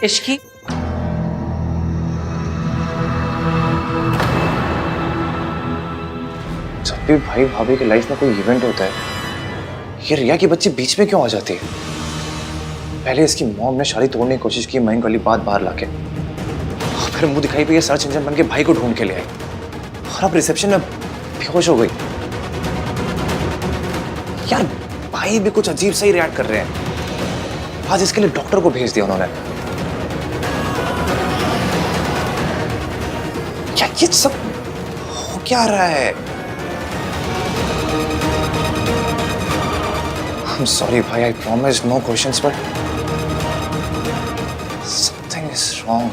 इश्की,
जब भी भाई भाभी की लाइफ में कोई इवेंट होता है, ये रिया की बच्ची बीच में क्यों आ जाती है? पहले इसकी मॉम ने शादी तोड़ने की कोशिश की महंग वाली बात बाहर लाके, फिर मुंह दिखाई पे ये सर्च इंजन बन के भाई को ढूंढ के ले आई, और अब रिसेप्शन में बेहोश हो गई। यार भाई भी कुछ अजीब सा ही रिएक्ट कर रहे हैं। आज इसके लिए डॉक्टर को भेज दिया उन्होंने। क्या ये सब हो क्या रहा है? I'm sorry भाई, I promise no questions, but something is wrong.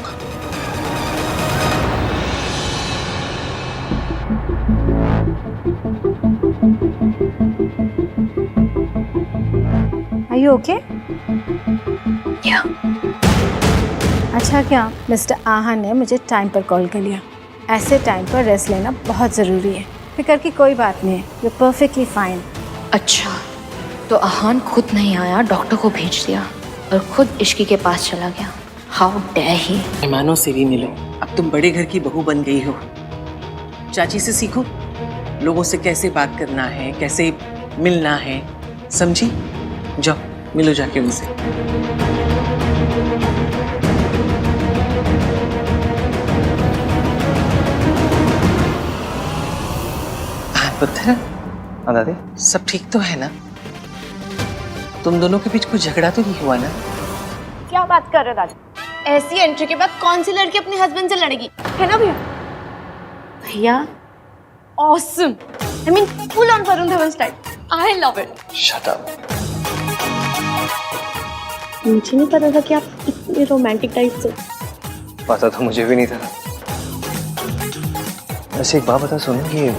Are you okay?
Yeah.
अच्छा क्या मिस्टर आहान ने मुझे टाइम पर कॉल कर लिया। ऐसे टाइम पर रेस्ट लेना बहुत ज़रूरी है। फिक्र की कोई बात नहीं है, यू परफेक्टली फाइन।
अच्छा, तो आहान खुद नहीं आया, डॉक्टर को भेज दिया और खुद इश्की के पास चला गया। How dare he.
मेहमानों से भी मिलो, अब तुम बड़े घर की बहू बन गई हो। चाची से सीखो, लोगों से कैसे बात करना है, कैसे मिलना है, समझी? जाओ मिलो जाके उनसे। पुत्र,
हाँ दादी,
सब ठीक तो है ना? तुम दोनों के बीच कुछ झगड़ा तो नहीं हुआ ना?
क्या बात कर रहे हो दादी? ऐसी एंट्री के बाद कौन सी लड़की अपने हस्बैंड से लड़ेगी, है ना भैया? भैया awesome, I mean full on Varun Dhawan style. I love it.
Shut up.
मुझे नहीं पता था कि आप इतने रोमांटिक टाइप से।
पता तो मुझे भी नहीं था। वैसे एक बात बता सुनो, कि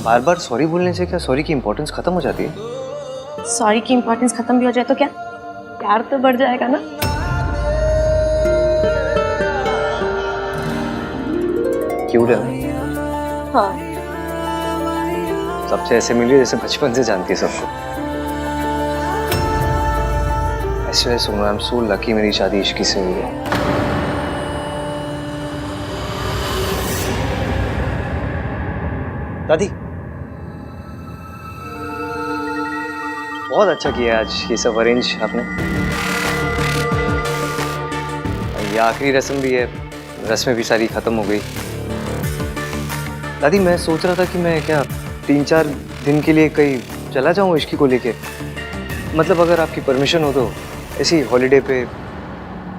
बार बार सॉरी बोलने से क्या सॉरी की इम्पोर्टेंस खत्म हो जाती है?
सॉरी की इम्पोर्टेंस खत्म भी हो जाए तो क्या प्यार तो बढ़ जाएगा ना?
क्यूट है ना?
हाँ।
सबसे ऐसे मिली जैसे बचपन से जानती है सबको। ऐसे सुनो, आई एम सो लकी मेरी शादी इश्की से हुई है। दादी, बहुत अच्छा किया आज ये सब अरेंज आपने। ये आखिरी रस्म भी है, रस्में भी सारी खत्म हो गई। दादी मैं सोच रहा था कि मैं क्या 3-4 दिन के लिए कहीं चला जाऊं इश्की को लेके। मतलब अगर आपकी परमिशन हो तो ऐसी हॉलीडे पे,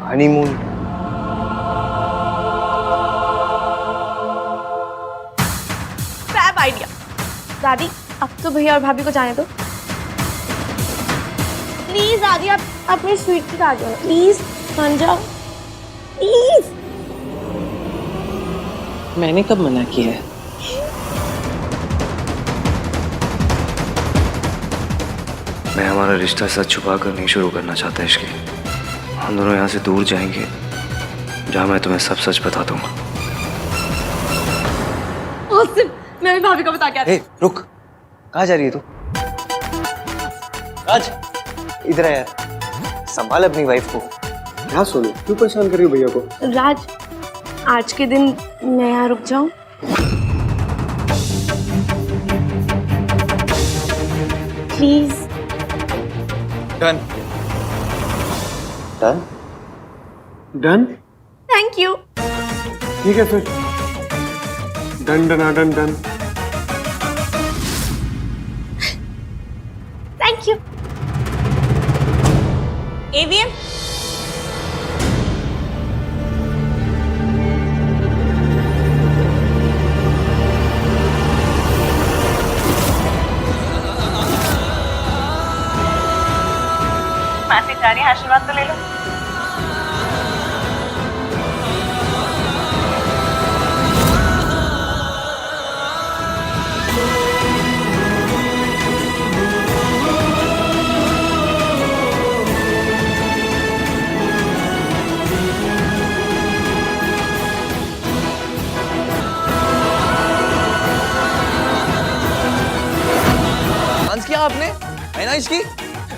हनीमून।
Fab idea. दादी अब तो भैया और भाभी को जाने दो।
प्लीज दादी, आप मेरी स्वीट की आ जाओ, प्लीज मान जाओ प्लीज।
मैंने कब मना किया है?
मैं हमारा रिश्ता सच छुपा कर नहीं शुरू करना चाहता इश्की। हम दोनों यहाँ से दूर जाएंगे जहाँ मैं तुम्हें सब सच बता दूंगा।
मैं भी भाभी को बता के आती हूँ।
रुक, कहाँ जा रही है तू? राज, इधर आ यार, संभाल अपनी वाइफ को।
हाँ सोनू, क्यों परेशान कर रही हो भैया को?
राज, आज के दिन मैं यहाँ रुक जाऊं? Please.
Done. Done?
Done?
Thank you.
ठीक है फिर, done done done done.
Thank you.
एवीएम
मासी जा रही है, आशीर्वाद तो ले लो।
डांस किया आपने, है ना इसकी?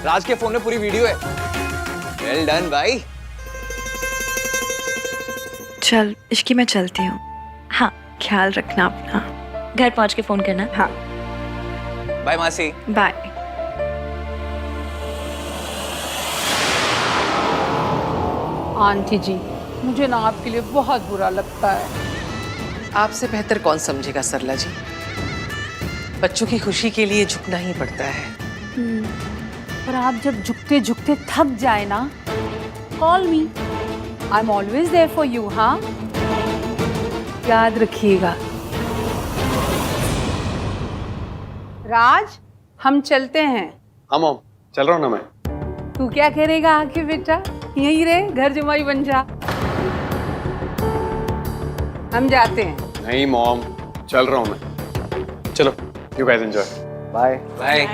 राज के फोन में पूरी वीडियो है। वेल डन भाई।
चल इश्की, मैं चलती हूँ। हाँ, ख्याल रखना अपना।
घर पहुंच के फोन करना।
हाँ,
बाय मासी।
बाय।
आंटी जी, मुझे ना आपके लिए बहुत बुरा लगता है।
आपसे बेहतर कौन समझेगा सरला जी? बच्चों की खुशी के लिए झुकना ही पड़ता है।
पर आप जब झुकते झुकते थक जाए ना, call me, I am always there for you. हाँ, याद रखिएगा। राज, हम चलते हैं।
हाँ मॉम, चल रहा हूँ ना मैं।
तू क्या करेगा आके बेटा? यहीं रहे, घर जमाई बन जा। हम जाते हैं।
नहीं मॉम, चल रहा हूँ मैं। चलो, you guys enjoy.
Bye bye.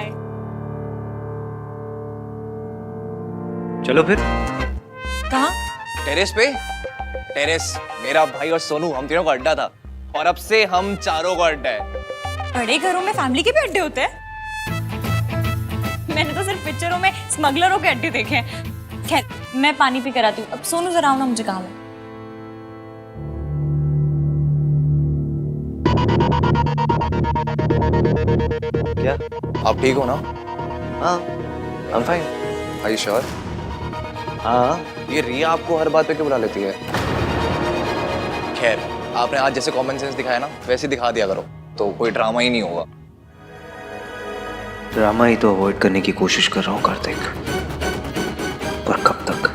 चलो फिर।
कहाँ?
टेरेस पे। टेरेस मेरा भाई और सोनू, हम तीनों का अड्डा था, और अब से हम चारों का अड्डा है।
बड़े घरों में फैमिली के भी अड्डे होते हैं? मैंने तो सिर्फ पिक्चरों में स्मगलरों के अड्डे देखे हैं। खैर, मैं पानी पी कर आती हूँ। अब सोनू जरा आओ ना, मुझे काम है।
क्या आप ठीक हो ना? हाँ, I'm fine. Are you sure? हाँ, ये रिया आपको हर बात पे क्यों बुला लेती है? खैर, आपने आज जैसे कॉमन सेंस दिखाया ना, वैसे दिखा दिया करो, तो कोई ड्रामा ही नहीं होगा।
ड्रामा ही तो अवॉइड करने की कोशिश कर रहा हूँ कार्तिक, पर कब तक?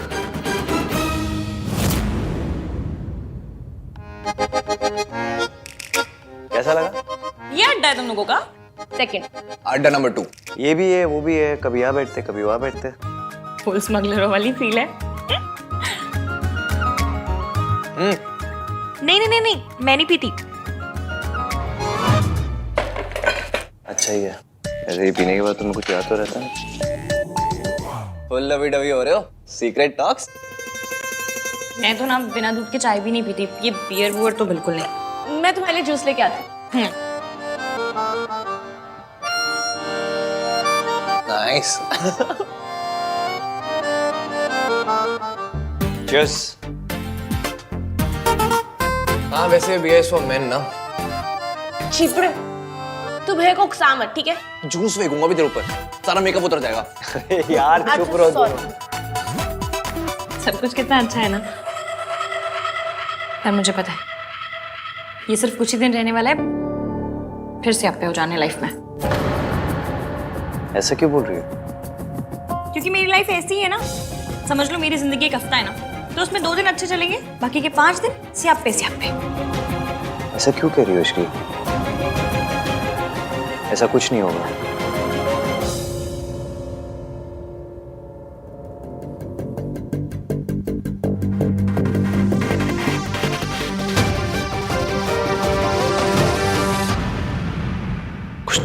कैसा लगा?
ये अड्डा है तुम लोगों का? सेकंड
अड्डा नंबर 2। ये भी है, वो भी है, कभी यहाँ बैठते कभी वहाँ बैठते।
फुल स्मगलरों वाली फील है।
नहीं नहीं नहीं नहीं, मैं नहीं पीती।
अच्छा ही है, ऐसे ही पीने के बाद तुम्हें कुछ याद तो रहता है।
फुल लवी डवी हो रहे हो, सीक्रेट टॉक्स।
मैं तो ना बिना दूध के चाय भी नहीं पीती, ये बियर वुअर तो बिल्कुल नहीं। मैं तुम्हारे लिए जूस लेके आती हूँ।
नाइस। चीयर्स। हाँ, वैसे बियर फॉर मेन ना।
छिपड़े, तू भैया को उकसा मत, ठीक है?
जूस फेंकूंगा भी तेरे ऊपर, सारा मेकअप उतर जाएगा। यार चुप रहो दोनों।
सब कुछ कितना अच्छा है ना, पर मुझे पता है ये सिर्फ कुछ ही दिन रहने वाला है, फिर से आप पे हो जाने लाइफ में।
ऐसा क्यों बोल रही हो?
क्योंकि मेरी लाइफ ऐसी ही है ना, समझ लो मेरी जिंदगी एक हफ्ता है ना, तो उसमें 2 दिन अच्छे चलेंगे, बाकी के 5 दिन स्यापे स्यापे।
ऐसा क्यों कह रही हो इश्की? ऐसा कुछ नहीं होगा।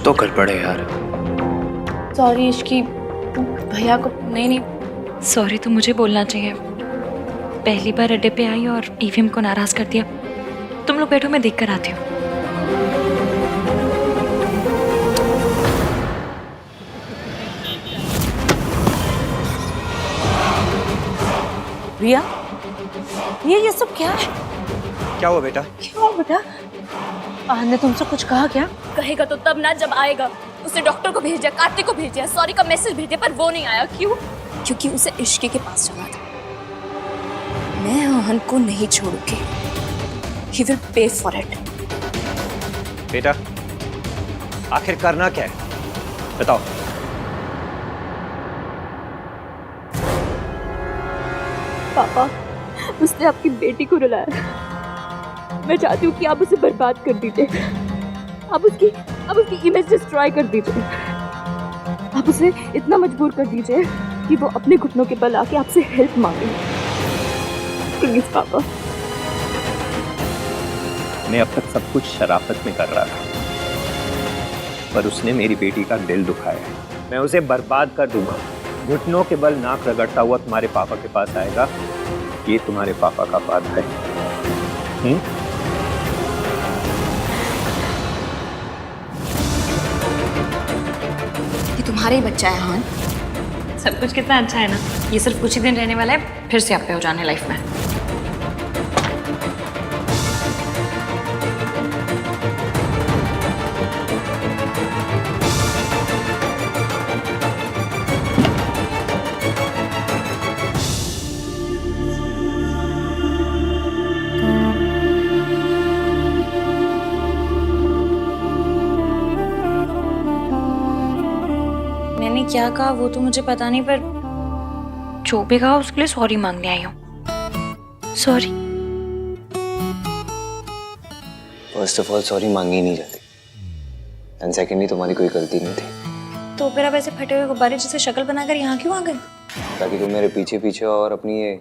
तो गड़बड़ है यार।
सॉरी इश्की, भैया को नहीं सॉरी तो मुझे बोलना चाहिए। पहली बार अड्डे पे आई और ईवीएम को नाराज कर दिया। तुम लोग बैठो, मैं देख कर आती हूँ।
रिया, ये सब क्या है?
क्या हुआ बेटा?
क्या हुआ बेटा? आहन ने तुमसे कुछ कहा क्या?
कहेगा तो तब ना जब आएगा। उसने डॉक्टर को भेजा, कार्तिक को भेजा, सॉरी का मैसेज भेजे, पर वो नहीं आया। क्यों? क्योंकि उसे इश्की के पास जाना था। मैं आहन को नहीं छोड़ूंगी। He will pay for it.
बेटा आखिर करना क्या है बताओ।
पापा, उसने आपकी बेटी को रुलाया। मैं चाहती हूँ कि आप उसे बर्बाद कर दीजिए। आप उसकी इमेज डिस्ट्रॉय कर दीजिए। आप उसे इतना मजबूर कर दीजिए कि वो अपने घुटनों के बल आके आपसे हेल्प मांगे। प्लीज पापा।
मैं अब तक सब कुछ शराफत में कर रहा था, पर उसने मेरी बेटी का दिल दुखाया है। मैं उसे बर्बाद कर दूंगा। घुटनों के बल नाक रगड़ता हुआ तुम्हारे पापा के पास आएगा। ये तुम्हारे पापा का वादा है।
ये तुम्हारा ही बच्चा है आहन।
सब कुछ कितना अच्छा है ना। ये सिर्फ कुछ ही दिन रहने वाला है, फिर से आप पे हो जाने लाइफ में। मैंने क्या कहा वो तो मुझे पता नहीं, पर जो भी कहा उसके लिए सॉरी मांगने आई हूँ। Sorry.
First of all sorry मांगी नहीं जाती, एंड सेकेंडली तुम्हारी कोई गलती नहीं थी।
तो फिर आप ऐसे फटे हुए गुब्बारे जैसे शक्ल बनाकर यहाँ क्यों आ गए?
ताकि तुम मेरे पीछे पीछे और अपनी ये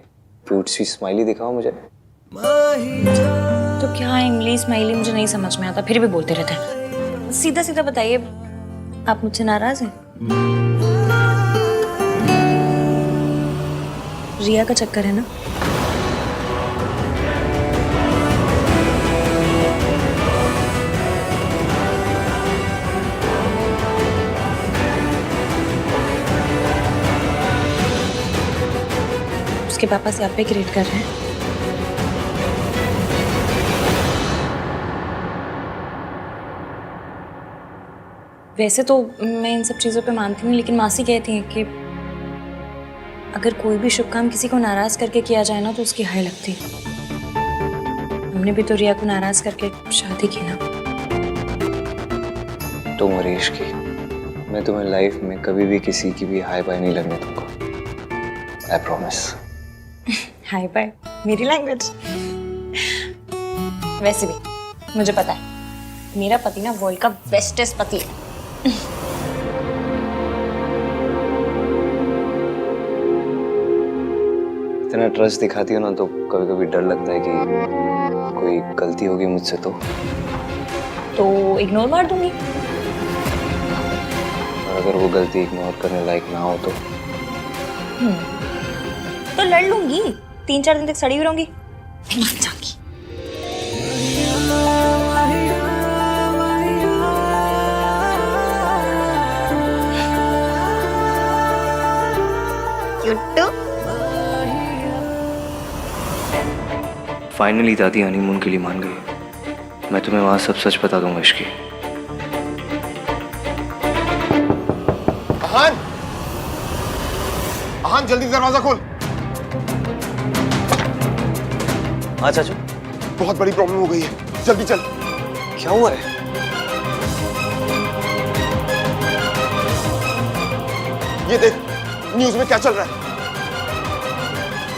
क्यूट सी स्माइली दिखाओ मुझे।
तो क्या इमली स्माइली मुझे नहीं समझ में आता, फिर भी बोलते रहते हैं। सीधा सीधा बताइए, आप मुझसे नाराज हैं? रिया का चक्कर है ना? उसके पापा से आप पे क्रिएट कर रहे हैं। वैसे तो मैं इन सब चीज़ों पे मानती नहीं, लेकिन मासी कहती हैं कि अगर कोई भी शुभ काम किसी को नाराज करके किया जाए ना तो उसकी हाय लगती है। हमने भी तो रिया को नाराज करके शादी की ना।
तुम और इश्की, मैं तुम्हें लाइफ में कभी भी किसी की भी हाय बाय नहीं लगने दूंगा। I promise.
हाय बाय मेरी लैंग्वेज। वैसे भी मुझे पता है मेरा पति ना वर्ल्ड का बेस्टेस्ट पति है।
इतना ट्रस्ट दिखाती हो ना तो कभी कभी डर लगता है कि कोई गलती होगी मुझसे तो
इग्नोर मार दूंगी।
और अगर वो गलती इग्नोर करने लायक ना हो
तो लड़ लूंगी, 3-4 दिन तक सड़ी हुई रहूंगी, फिर मान जाऊंगी।
फाइनली दादी हनीमून के लिए मान गई। मैं तुम्हें वहां सब सच बता दूंगा इश्की।
आहन, आहन जल्दी दरवाजा खोल।
हाँ चाचू,
बहुत बड़ी प्रॉब्लम हो गई है, जल्दी चल।
क्या हुआ है?
ये देख न्यूज में क्या चल रहा है।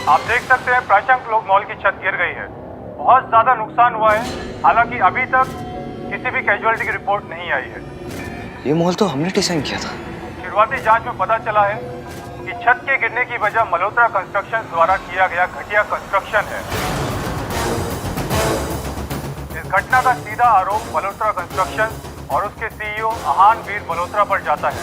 आप देख सकते हैं प्राचंक लोग मॉल की छत गिर गई है। बहुत ज्यादा नुकसान हुआ है, हालांकि अभी तक किसी भी कैजुअलिटी की रिपोर्ट नहीं आई है।
ये मॉल तो हमने डिजाइन किया था।
शुरुआती जांच में पता चला है कि छत के गिरने की वजह मल्होत्रा कंस्ट्रक्शन द्वारा किया गया घटिया कंस्ट्रक्शन है। इस घटना का सीधा आरोप मल्होत्रा कंस्ट्रक्शन और उसके सीईओ आहान वीर मल्होत्रा पर जाता है।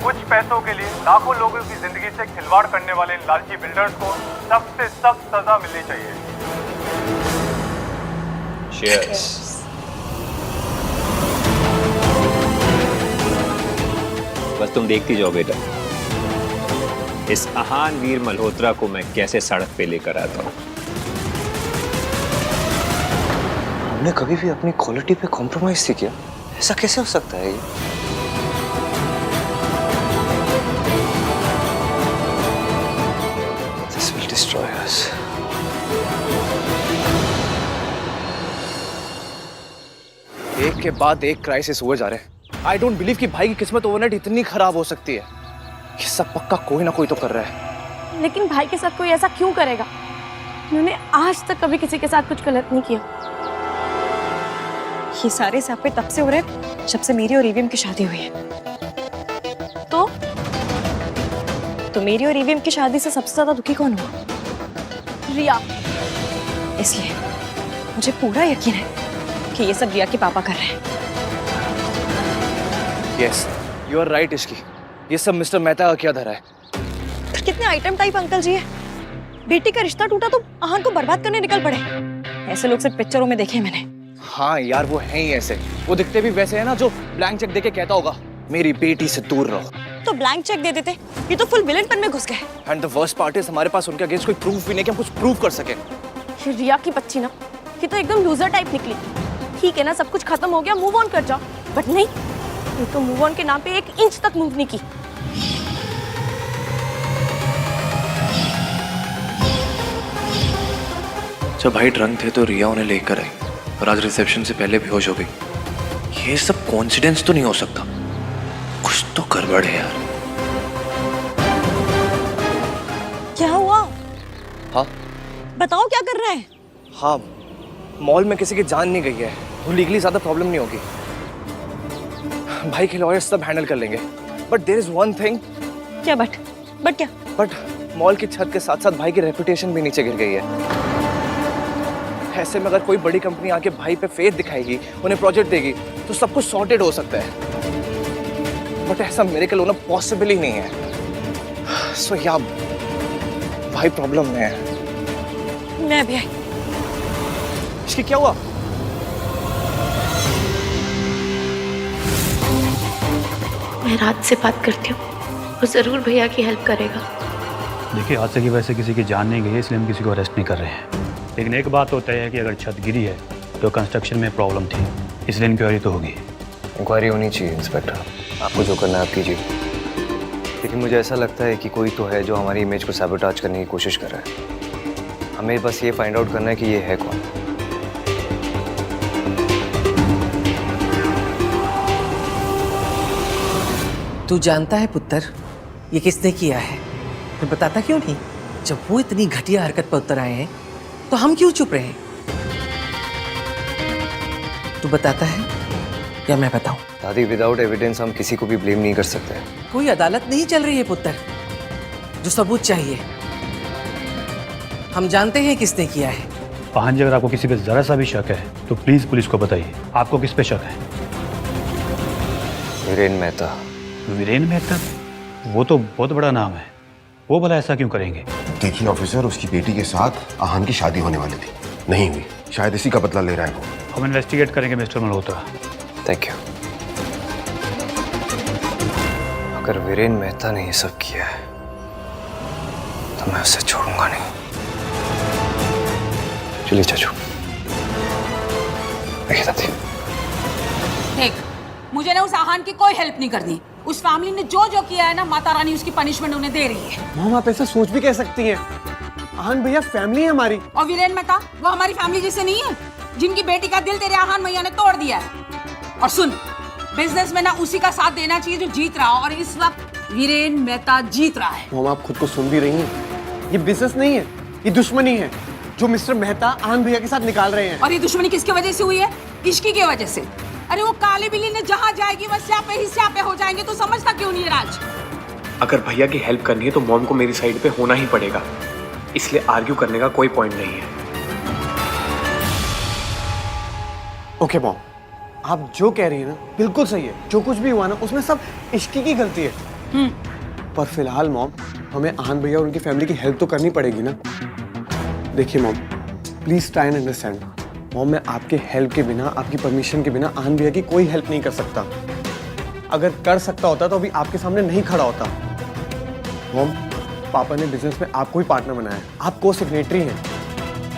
कुछ पैसों के लिए लाखों लोगों की जिंदगी से खिलवाड़ करने वाले इन लालची बिल्डर्स को सख्त से सख्त सजा मिलनी चाहिए।
Cheers. बस तुम देखती जाओ बेटा, इस आहान वीर मल्होत्रा को मैं कैसे सड़क पे लेकर आता हूँ।
हमने कभी भी अपनी क्वालिटी पे कॉम्प्रोमाइज नहीं किया, ऐसा कैसे हो सकता है ये? This will destroy us.
एक के बाद एक क्राइसिस हुए जा रहे हैं। आई डोंट बिलीव कि भाई की किस्मत ओवरनाइट इतनी खराब हो सकती है। ये सब पक्का कोई ना कोई तो कर रहा है।
लेकिन भाई के साथ कोई ऐसा क्यों करेगा? उन्होंने आज तक कभी किसी के साथ कुछ गलत नहीं किया।
ये सारे सापे तब से हो रहे हैं जब से मेरी और ईवीएम की शादी हुई है। तो मेरी और ईवीएम की शादी से सबसे ज्यादा दुखी कौन हुआ?
रिया।
इसलिए मुझे पूरा यकीन है कि ये सब रिया के पापा कर रहे हैं।
Yes, you are right Ishqi. ये सब मिस्टर मेहता का क्या धरा है?
पर कितने आइटम टाइप अंकल जी है। बेटी का रिश्ता टूटा तो आहान को बर्बाद करने निकल पड़े। ऐसे लोग सिर्फ पिक्चरों में देखे हैं मैंने।
हाँ यार, वो हैं ही ऐसे। वो दिखते भी वैसे है ना, जो ब्लैंक चेक देके कहता होगा मेरी बेटी से दूर रहो।
तो ब्लैंक चेक दे देते, ये तो फुल विलेनपन में घुस गए।
And the worst part is हमारे पास उनके अगेंस्ट कोई प्रूफ भी नहीं कि हम कुछ प्रूव कर सके।
ये रिया की बच्ची ना, ये तो एकदम लूजर टाइप निकली। ठीक है ना, सब कुछ खत्म हो गया, मूव ऑन कर जाओ। बट नहीं, ये तो मूव ऑन के नाम पे 1 इंच तक मूव नहीं की।
जब भाई ड्रंक थे तो रिया उन्हें लेकर आई और आज रिसेप्शन से पहले बेहोश हो गई। ये सब कोइंसिडेंस तो नहीं हो सकता, कुछ तो गड़बड़ है यार।
क्या हुआ?
हाँ
बताओ क्या कर रहा है?
हाँ, मॉल में किसी की जान नहीं गई है, वो लीगली ज्यादा प्रॉब्लम नहीं होगी। भाई के लॉयर्स सब हैंडल कर लेंगे। But there is one thing.
क्या बट क्या?
बट मॉल की छत के साथ साथ भाई की रेपुटेशन भी नीचे गिर गई है। ऐसे में अगर कोई बड़ी कंपनी आके भाई पे फेथ दिखाएगी, उन्हें प्रोजेक्ट देगी, तो सब कुछ सॉर्टेड हो सकता है। बट ऐसा मिरेकल होना पॉसिबल ही नहीं है। सो या भाई प्रॉब्लम में है।
मैं भी आई।
इसकी क्या हुआ?
मैं रात से बात करती हूँ, वो जरूर भैया की हेल्प करेगा।
देखिए, हादसे की वजह से किसी की जान नहीं गई है, इसलिए हम किसी को अरेस्ट नहीं कर रहे हैं। लेकिन एक बात तो तय है कि अगर छत गिरी है तो कंस्ट्रक्शन में प्रॉब्लम थी, इसलिए इंक्वायरी तो होगी।
इंक्वायरी होनी चाहिए इंस्पेक्टर, आपको जो करना है आप कीजिए। लेकिन मुझे ऐसा लगता है कि कोई तो है जो हमारी इमेज को सैबोटाज करने की कोशिश कर रहा है। हमें बस ये फाइंड आउट करना है कि ये है कौन।
तू जानता है पुत्र, ये किसने किया है? फिर बताता क्यों नहीं? जब वो इतनी घटिया हरकत पर उतर आए हैं तो हम क्यों चुप रहे? तू बताता है या मैं बताऊं?
दादी, विदाउट एविडेंस हम किसी को भी ब्लेम नहीं कर सकते।
कोई अदालत नहीं चल रही है पुत्र, जो सबूत चाहिए। हम जानते हैं किसने किया है।
आहान जी, अगर आपको किसी पे जरा सा भी शक है तो प्लीज पुलिस को बताइए। आपको किस पे शक है?
वीरेन मेहता।
वीरेन मेहता? वो तो बहुत बड़ा नाम है, वो भला ऐसा क्यों करेंगे?
देखिए ऑफिसर, उसकी बेटी के साथ आहान की शादी होने वाली थी, नहीं हुई। शायद इसी का बदला ले रहा है वो।
हम इन्वेस्टिगेट करेंगे मिस्टर मल्होत्रा।
Thank you. अगर वीरेन मेहता ने ये सब किया है तो मैं उसे छोड़ूंगा नहीं। चलिए चाचू।
देख, मुझे ना उस आहान की कोई हेल्प नहीं करनी। उस फैमिली ने जो जो किया है ना, माता रानी उसकी पनिशमेंट उन्हें दे रही है।
मॉम, आप ऐसा सोच भी कह सकती हैं? आहान भैया फैमिली है हमारी।
और वीरेन मेहता वो हमारी फैमिली जैसे नहीं है, जिनकी बेटी का दिल तेरे आहान भैया ने तोड़ दिया है। और सुन, बिजनेस में ना उसी का साथ देना चाहिए जो जीत रहा हो, और इस वक्त वीरेन मेहता जीत रहा है।
मॉम, आप खुद को सुन भी रही हैं? ये बिजनेस नहीं है, ये दुश्मनी है जो मिस्टर मेहता आहान भैया के साथ निकाल रहे हैं।
और ये दुश्मनी किसकी वजह से हुई है? इश्की की वजह से। अरे वो काली बिल्ली ने जहाँ जाएगी वह स्यापे ही स्यापे हो जाएंगे, तो समझता क्यों नहीं है राज?
अगर भैया की हेल्प करनी है तो मॉम को मेरी साइड पे होना ही पड़ेगा, इसलिए आर्ग्यू करने का कोई पॉइंट नहीं है।
ओके मॉम, आप जो कह रही है ना बिल्कुल सही है। जो कुछ भी हुआ ना उसमें सब इश्की की गलती है। पर फिलहाल मॉम, हमें आहान भैया और उनकी फैमिली की हेल्प तो करनी पड़ेगी ना। देखिए mom, please try and understand. Mom, मैं आपके हेल्प के बिना, आपकी परमिशन के बिना आहान भैया की कोई हेल्प नहीं कर सकता। अगर कर सकता होता तो अभी आपके सामने नहीं खड़ा होता। मॉम, पापा ने बिजनेस में आपको ही पार्टनर बनाया है, आप को सिग्नेटरी हैं।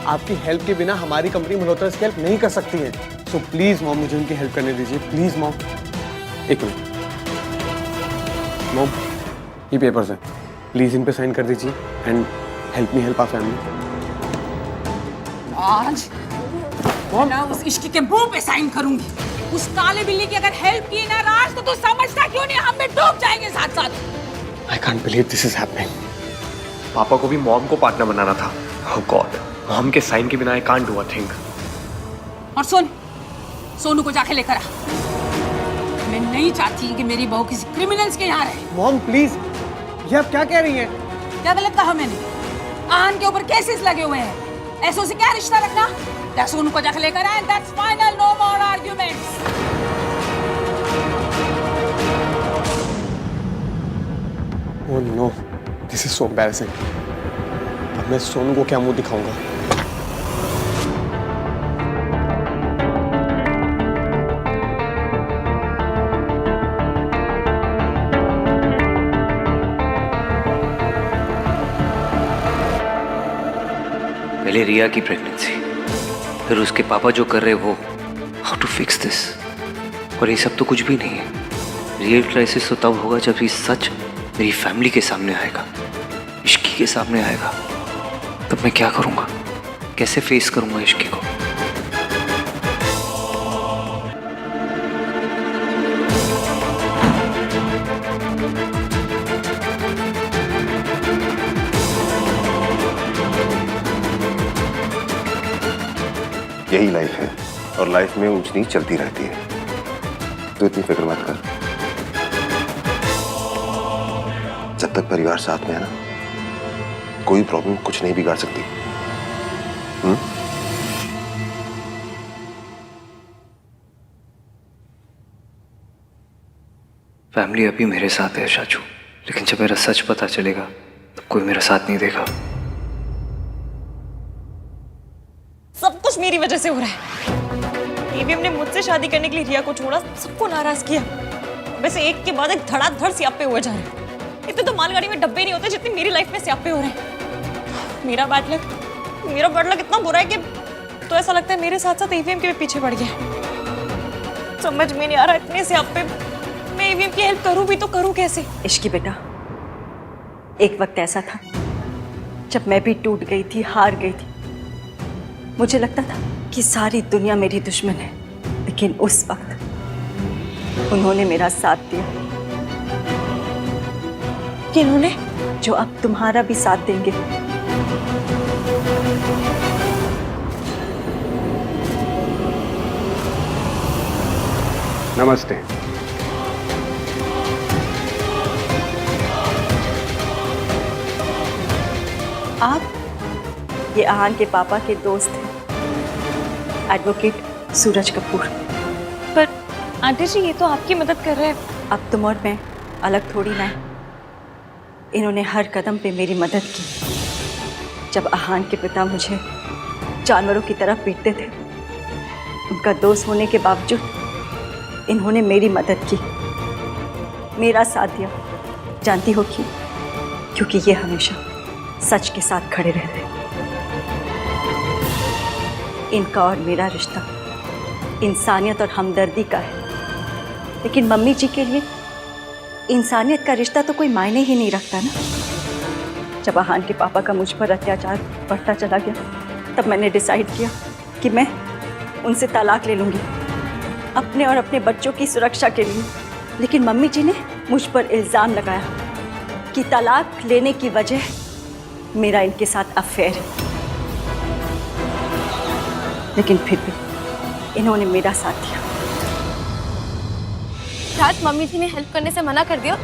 आपकी हेल्प के बिना हमारी कंपनी मल्होत्रास की हेल्प नहीं कर सकती है। सो प्लीज मॉम, मुझे उनकी हेल्प करने दीजिए प्लीज मॉम। एक मिनट मॉम, ये पेपर्स हैं, प्लीज इन पे साइन कर दीजिए and help me help our family.
आज मैं उस इश्की के मुंह पे साइन करूंगी। उस काले बिल्ली की अगर हेल्प की ना राज, तो तू समझता क्यों नहीं हम भी डूब जाएंगे साथ साथ।
I can't believe this is happening.
पापा को भी मॉम को पार्टनर बनाना था। ओह गॉड, मॉम के साइन के बिना I can't do a thing.
और सुन, सोनू को जाके लेकर आ। मैं नहीं चाहती कि मेरी बहू किसी क्रिमिनल्स के यहाँ रहे।
मॉम प्लीज, ये आप क्या कह रही हैं?
क्या गलत कहा मैंने? आन के ऊपर केसेस लगे हुए हैं, ऐसों से क्या रिश्ता रखना? या सोनू को जाके लेकर आए, that's final, no more arguments.
Oh no, this is so embarrassing. अब मैं सोनू को क्या मुंह दिखाऊंगा?
पहले रिया की प्रेगनेंसी, फिर उसके पापा जो कर रहे वो, हाउ टू फिक्स दिस? और ये सब तो कुछ भी नहीं है। रियल क्राइसिस तो तब होगा जब ये सच मेरी फैमिली के सामने आएगा, इश्की के सामने आएगा। तब मैं क्या करूंगा? कैसे फेस करूंगा इश्की को?
यही लाइफ है और लाइफ में ऊंच नीच चलती रहती है, तो इतनी फिक्र मत कर। जब तक परिवार साथ में है ना, कोई प्रॉब्लम कुछ नहीं बिगाड़ सकती।
फैमिली अभी मेरे साथ है शाचू, लेकिन जब मेरा सच पता चलेगा तब कोई मेरा साथ नहीं देगा।
सब कुछ मेरी वजह से हो रहा है। एवीएम ने मुझसे शादी करने के लिए रिया को छोड़ा, सबको नाराज किया। वैसे एक के बाद एक धड़ाधड़ सियापे हुए जा रहे हैं। इतने तो मालगाड़ी में डब्बे नहीं होते जितने मेरी लाइफ में सियापे हो रहे हैं। मेरा बैड लक इतना बुरा है कि तो ऐसा लगता है मेरे साथ साथ एवीएम के भी पीछे पड़ गया। समझ में नहीं आ रहा, इतने सियापे मैं एवीएम की हेल्प करूं भी तो करूं कैसे?
इश्की बेटा, एक वक्त ऐसा था जब मैं भी टूट गई थी, हार गई थी। मुझे लगता था कि सारी दुनिया मेरी दुश्मन है, लेकिन उस वक्त उन्होंने मेरा साथ दिया।
किन्होंने?
जो अब तुम्हारा भी साथ देंगे।
नमस्ते।
आप ये आहान के पापा के दोस्त हैं, एडवोकेट सूरज कपूर।
पर आंटी जी, ये तो आपकी मदद कर रहे हैं।
अब तुम और मैं अलग थोड़ी ना है। इन्होंने हर कदम पे मेरी मदद की। जब आहान के पिता मुझे जानवरों की तरह पीटते थे, उनका दोस्त होने के बावजूद इन्होंने मेरी मदद की, मेरा साथ दिया। जानती हो क्यों? क्योंकि ये हमेशा सच के साथ खड़े रहते। इनका और मेरा रिश्ता इंसानियत और हमदर्दी का है, लेकिन मम्मी जी के लिए इंसानियत का रिश्ता तो कोई मायने ही नहीं रखता ना। जब आहान के पापा का मुझ पर अत्याचार बढ़ता चला गया, तब मैंने डिसाइड किया कि मैं उनसे तलाक ले लूँगी, अपने और अपने बच्चों की सुरक्षा के लिए। लेकिन मम्मी जी ने मुझ पर इल्ज़ाम लगाया कि तलाक लेने की वजह मेरा इनके साथ अफेयर है। लेकिन फिर भी इन्होंने मेरा साथ दिया।
राज, मम्मी जी ने हेल्प करने से मना कर दिया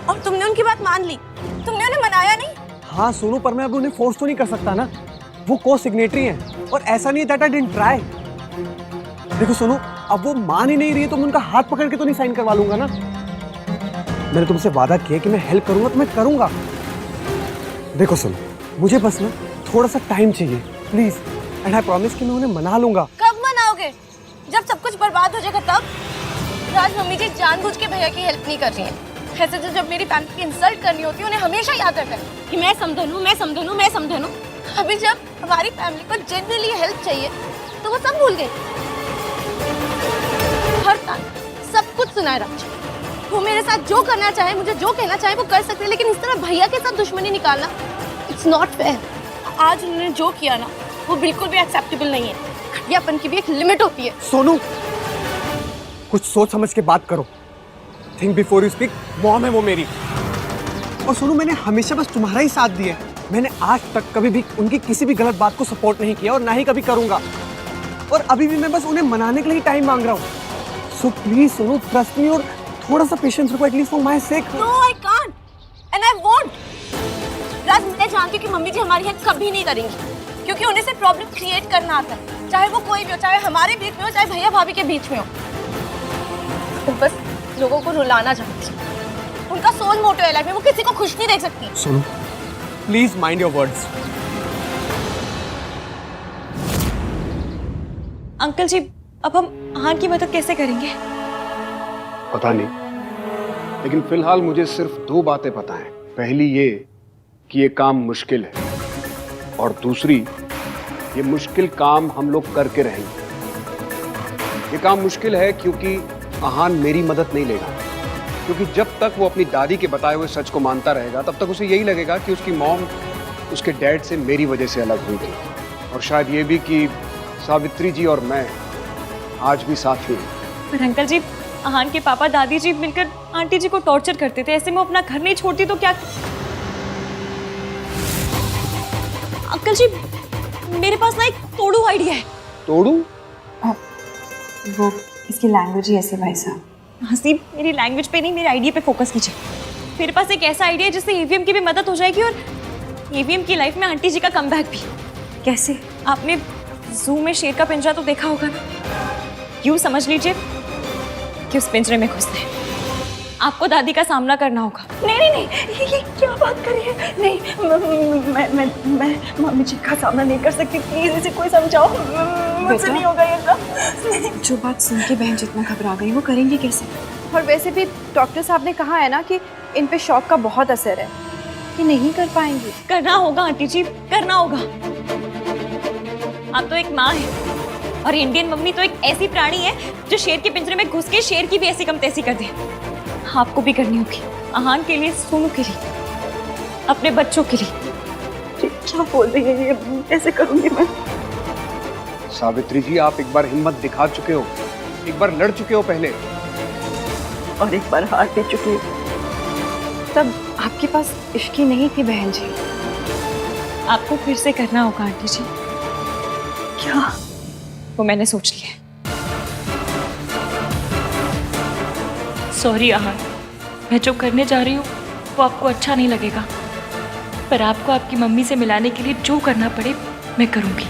और तुमने उनकी बात मान ली। तुमने उन्हें मनाया नहीं?
हाँ सोनू, पर मैं अब उन्हें फोर्स तो नहीं कर सकता ना। वो को सिग्नेटरी हैं और ऐसा नहीं दैट आई डिडंट ट्राई। देखो सोनू, अब वो मान ही नहीं रही है तो मैं उनका हाथ पकड़ के तो नहीं साइन करवा लूंगा ना। मैंने तुमसे वादा किया कि मैं हेल्प करूंगा तो मैं करूंगा। देखो सोनू, मुझे बस ना थोड़ा सा टाइम चाहिए प्लीज, एंड आई प्रॉमिस कि मैं उन्हें मना लूंगा।
कब मनाओगे? जब सब कुछ बर्बाद हो जाएगा तब? राज, मम्मी जी जानबूझ के भैया की हेल्प नहीं कर रही हैं। ऐसे तो जब मेरी फैमिली की इंसल्ट करनी होती है उन्हें हमेशा याद रखा है कि मैं समझन हूँ, मैं समझन हूँ, मैं समझन हूँ। अभी जब हमारी फैमिली को जेन्युइनली हेल्प चाहिए तो वो सब भूल गई। हर टाइम सब कुछ सुनाए राज। वो मेरे साथ जो करना चाहे, मुझे जो कहना चाहे वो कर सकते हैं, लेकिन इस तरह भैया के साथ दुश्मनी निकालना इट्स नॉट फेयर। आज उन्होंने जो किया ना वो बिल्कुल भी एक्सेप्टेबल नहीं है। घटियापन की भी एक लिमिट होती है।
सोनू, कुछ सोच समझ के बात करो। Think before you speak. Mom है वो मेरी। और सोनू, मैंने हमेशा बस तुम्हारा ही साथ दिया है। मैंने आज तक कभी भी उनकी किसी भी गलत बात को सपोर्ट नहीं किया और ना ही कभी करूंगा। और अभी भी मैं बस उन्हें मनाने के लिए टाइम मांग रहा हूँ। So please Sonu, trust me और थोड़ा सा पेशेंस रखो, at least for my sake.
No I can't and I won't. Raj, मैं जानती हूँ कि मम्मी जी हमारी हेल्प कभी नहीं करेंगी क्योंकि उन्हें सिर्फ प्रॉब्लम क्रिएट करना आता है, चाहे वो कोई भी हो, चाहे हमारे बीच में हो, चाहे भैया भाभी के बीच में हो। तो बस लोगों को रुलाना चाहती है। उनका सोल मोटो है लाइफ में, वो किसी को खुश नहीं देख सकती।
Sonu, please mind your words.
Uncle ji, अब हम आहान की मदद कैसे करेंगे?
पता नहीं, लेकिन फिलहाल मुझे सिर्फ 2 बातें पता हैं। पहली ये कि ये काम मुश्किल है, और दूसरी, ये मुश्किल काम हम लोग करके रहेंगे। ये काम मुश्किल है क्योंकि आहान मेरी मदद नहीं लेगा, क्योंकि जब तक वो अपनी दादी के बताए हुए सच को मानता रहेगा तब तक उसे यही लगेगा कि उसकी मॉम उसके डैड से मेरी वजह से अलग हुई थी, और शायद ये भी कि सावित्री जी और मैं आज भी साथ ही हैं।
पर अंकल जी, आहान के पापा दादी जी मिलकर आंटी जी को टॉर्चर करते थे, ऐसे में अपना घर नहीं छोड़ती तो क्या? अंकल जी, मेरे पास ना एक तोड़ू आइडिया है।
तोड़ू?
वो इसकी लैंग्वेज ही ऐसे भाई साहब।
हसीब, मेरी लैंग्वेज पे नहीं, मेरे आइडिया पे फोकस कीजिए। मेरे पास एक ऐसा आइडिया है जिससे ईवीएम की भी मदद हो जाएगी और ईवीएम की लाइफ में आंटी जी का कमबैक भी। कैसे? आपने जू में शेर का पिंजरा तो देखा होगा ना? यूं समझ लीजिए कि उस पिंजरे में घुसते हैं आपको दादी का सामना करना होगा।
नहीं नहीं नहीं, ये क्या बात कर रही है? नहीं, मैं मम्मी जी का सामना नहीं कर सकती। प्लीज इसे कोई समझाओ, मुझसे नहीं होगा ये सब। जो बात सुन के बहन जितना घबरा गई वो करेंगी कैसे? और वैसे भी डॉक्टर साहब ने कहा है ना कि इन पे शॉक का बहुत असर है, कि नहीं कर पाएंगी।
करना होगा आंटी जी, करना होगा। आप तो एक माँ है और इंडियन मम्मी तो एक ऐसी प्राणी है जो शेर के पिंजरे में घुस के शेर की भी ऐसी कम तैसी कर दे। आपको भी करनी होगी, आहान के लिए, सोनू के लिए, अपने बच्चों के लिए।
क्या बोल रही है ये? कैसे करूंगी मैं?
सावित्री जी, आप एक बार हिम्मत दिखा चुके हो, एक बार लड़ चुके हो पहले,
और एक बार हार दे चुकी हो। तब आपके पास इश्की नहीं थी बहन जी।
आपको फिर से करना होगा आंटी जी।
क्या?
वो मैंने सोच लिया। सॉरी आहान, मैं जो करने जा रही हूँ वो आपको अच्छा नहीं लगेगा, पर आपको आपकी मम्मी से मिलाने के लिए जो करना पड़े मैं करूँगी।